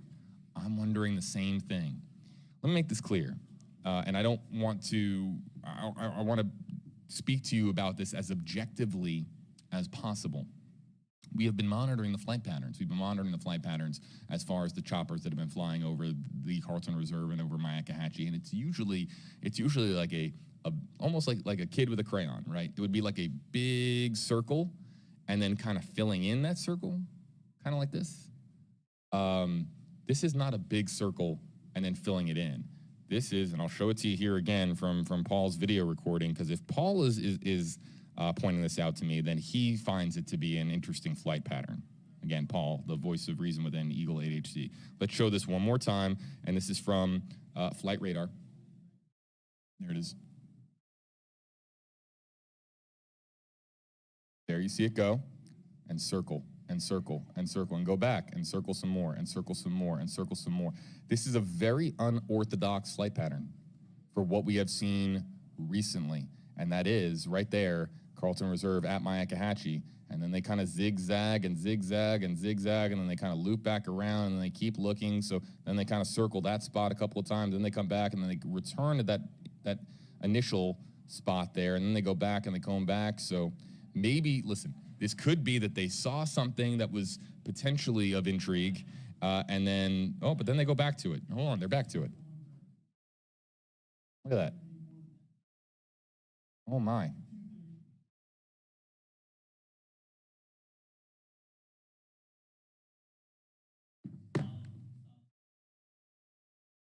I'm wondering the same thing. Let me make this clear, and I don't want to. I want to speak to you about this as objectively as possible. We have been monitoring the flight patterns. We've been monitoring the flight patterns as far as the choppers that have been flying over the Carlton Reserve and over Myakkahatchee, and it's usually like almost like a kid with a crayon, right? It would be like a big circle, and then kind of filling in that circle, kind of like this. This is not a big circle and then filling it in. This is, and I'll show it to you here again from Paul's video recording, because if Paul is pointing this out to me, then he finds it to be an interesting flight pattern. Again, Paul, the voice of reason within Eagle 8 HD. Let's show this one more time, and this is from Flight Radar. There it is. There you see it go, and circle, and circle, and circle, and go back, and circle some more, and circle some more, and circle some more. This is a very unorthodox flight pattern for what we have seen recently, and that is right there, Carlton Reserve at Myakkahatchee, and then they kind of zigzag and zigzag and zigzag, and then they kind of loop back around, and they keep looking, so then they kind of circle that spot a couple of times, then they come back, and then they return to that initial spot there, and then they go back, and they come back, so maybe, listen, this could be that they saw something that was potentially of intrigue, and then, but then they go back to it. Hold on, they're back to it. Look at that. Oh, my.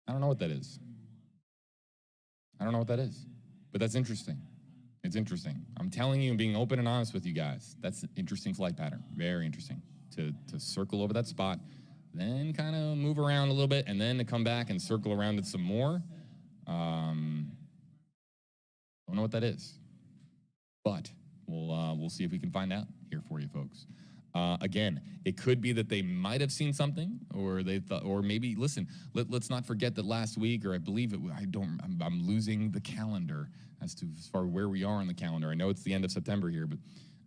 I don't know what that is. I don't know what that is, but that's interesting. It's interesting. I'm telling you and being open and honest with you guys. That's an interesting flight pattern. Very interesting. To circle over that spot, then kind of move around a little bit, and then to come back and circle around it some more. Don't know what that is, but we'll see if we can find out here for you folks. Again, it could be that they might have seen something, or they thought, or maybe, listen, let's not forget that last week, or I believe it, I'm losing the calendar as far where we are on the calendar. I know it's the end of September here, but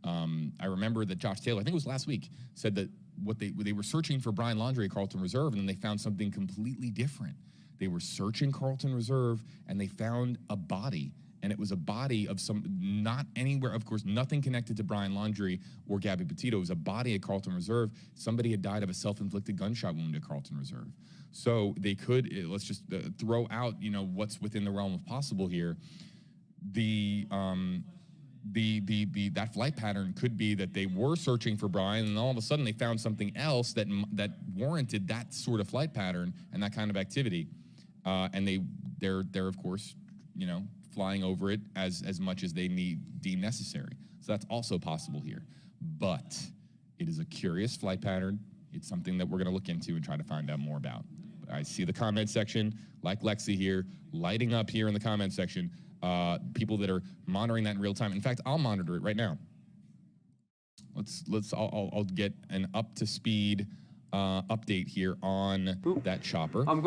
I remember that Josh Taylor, I think it was last week, said that they were searching for Brian Laundrie at Carlton Reserve, and then they found something completely different. They were searching Carlton Reserve, and they found a body and it was a body of some, not anywhere, of course, nothing connected to Brian Laundrie or Gabby Petito. It was a body at Carlton Reserve. Somebody had died of a self-inflicted gunshot wound at Carlton Reserve. So they could, let's just throw out, what's within the realm of possible here. That flight pattern could be that they were searching for Brian, and all of a sudden they found something else that warranted that sort of flight pattern and that kind of activity, and they're of course, flying over it as much as they deem necessary. So that's also possible here, but it is a curious flight pattern. It's something that we're going to look into and try to find out more about. I see the comment section, like Lexi here, lighting up here in the comment section. People that are monitoring that in real time. In fact, I'll monitor it right now. I'll get an up to speed update here on that chopper.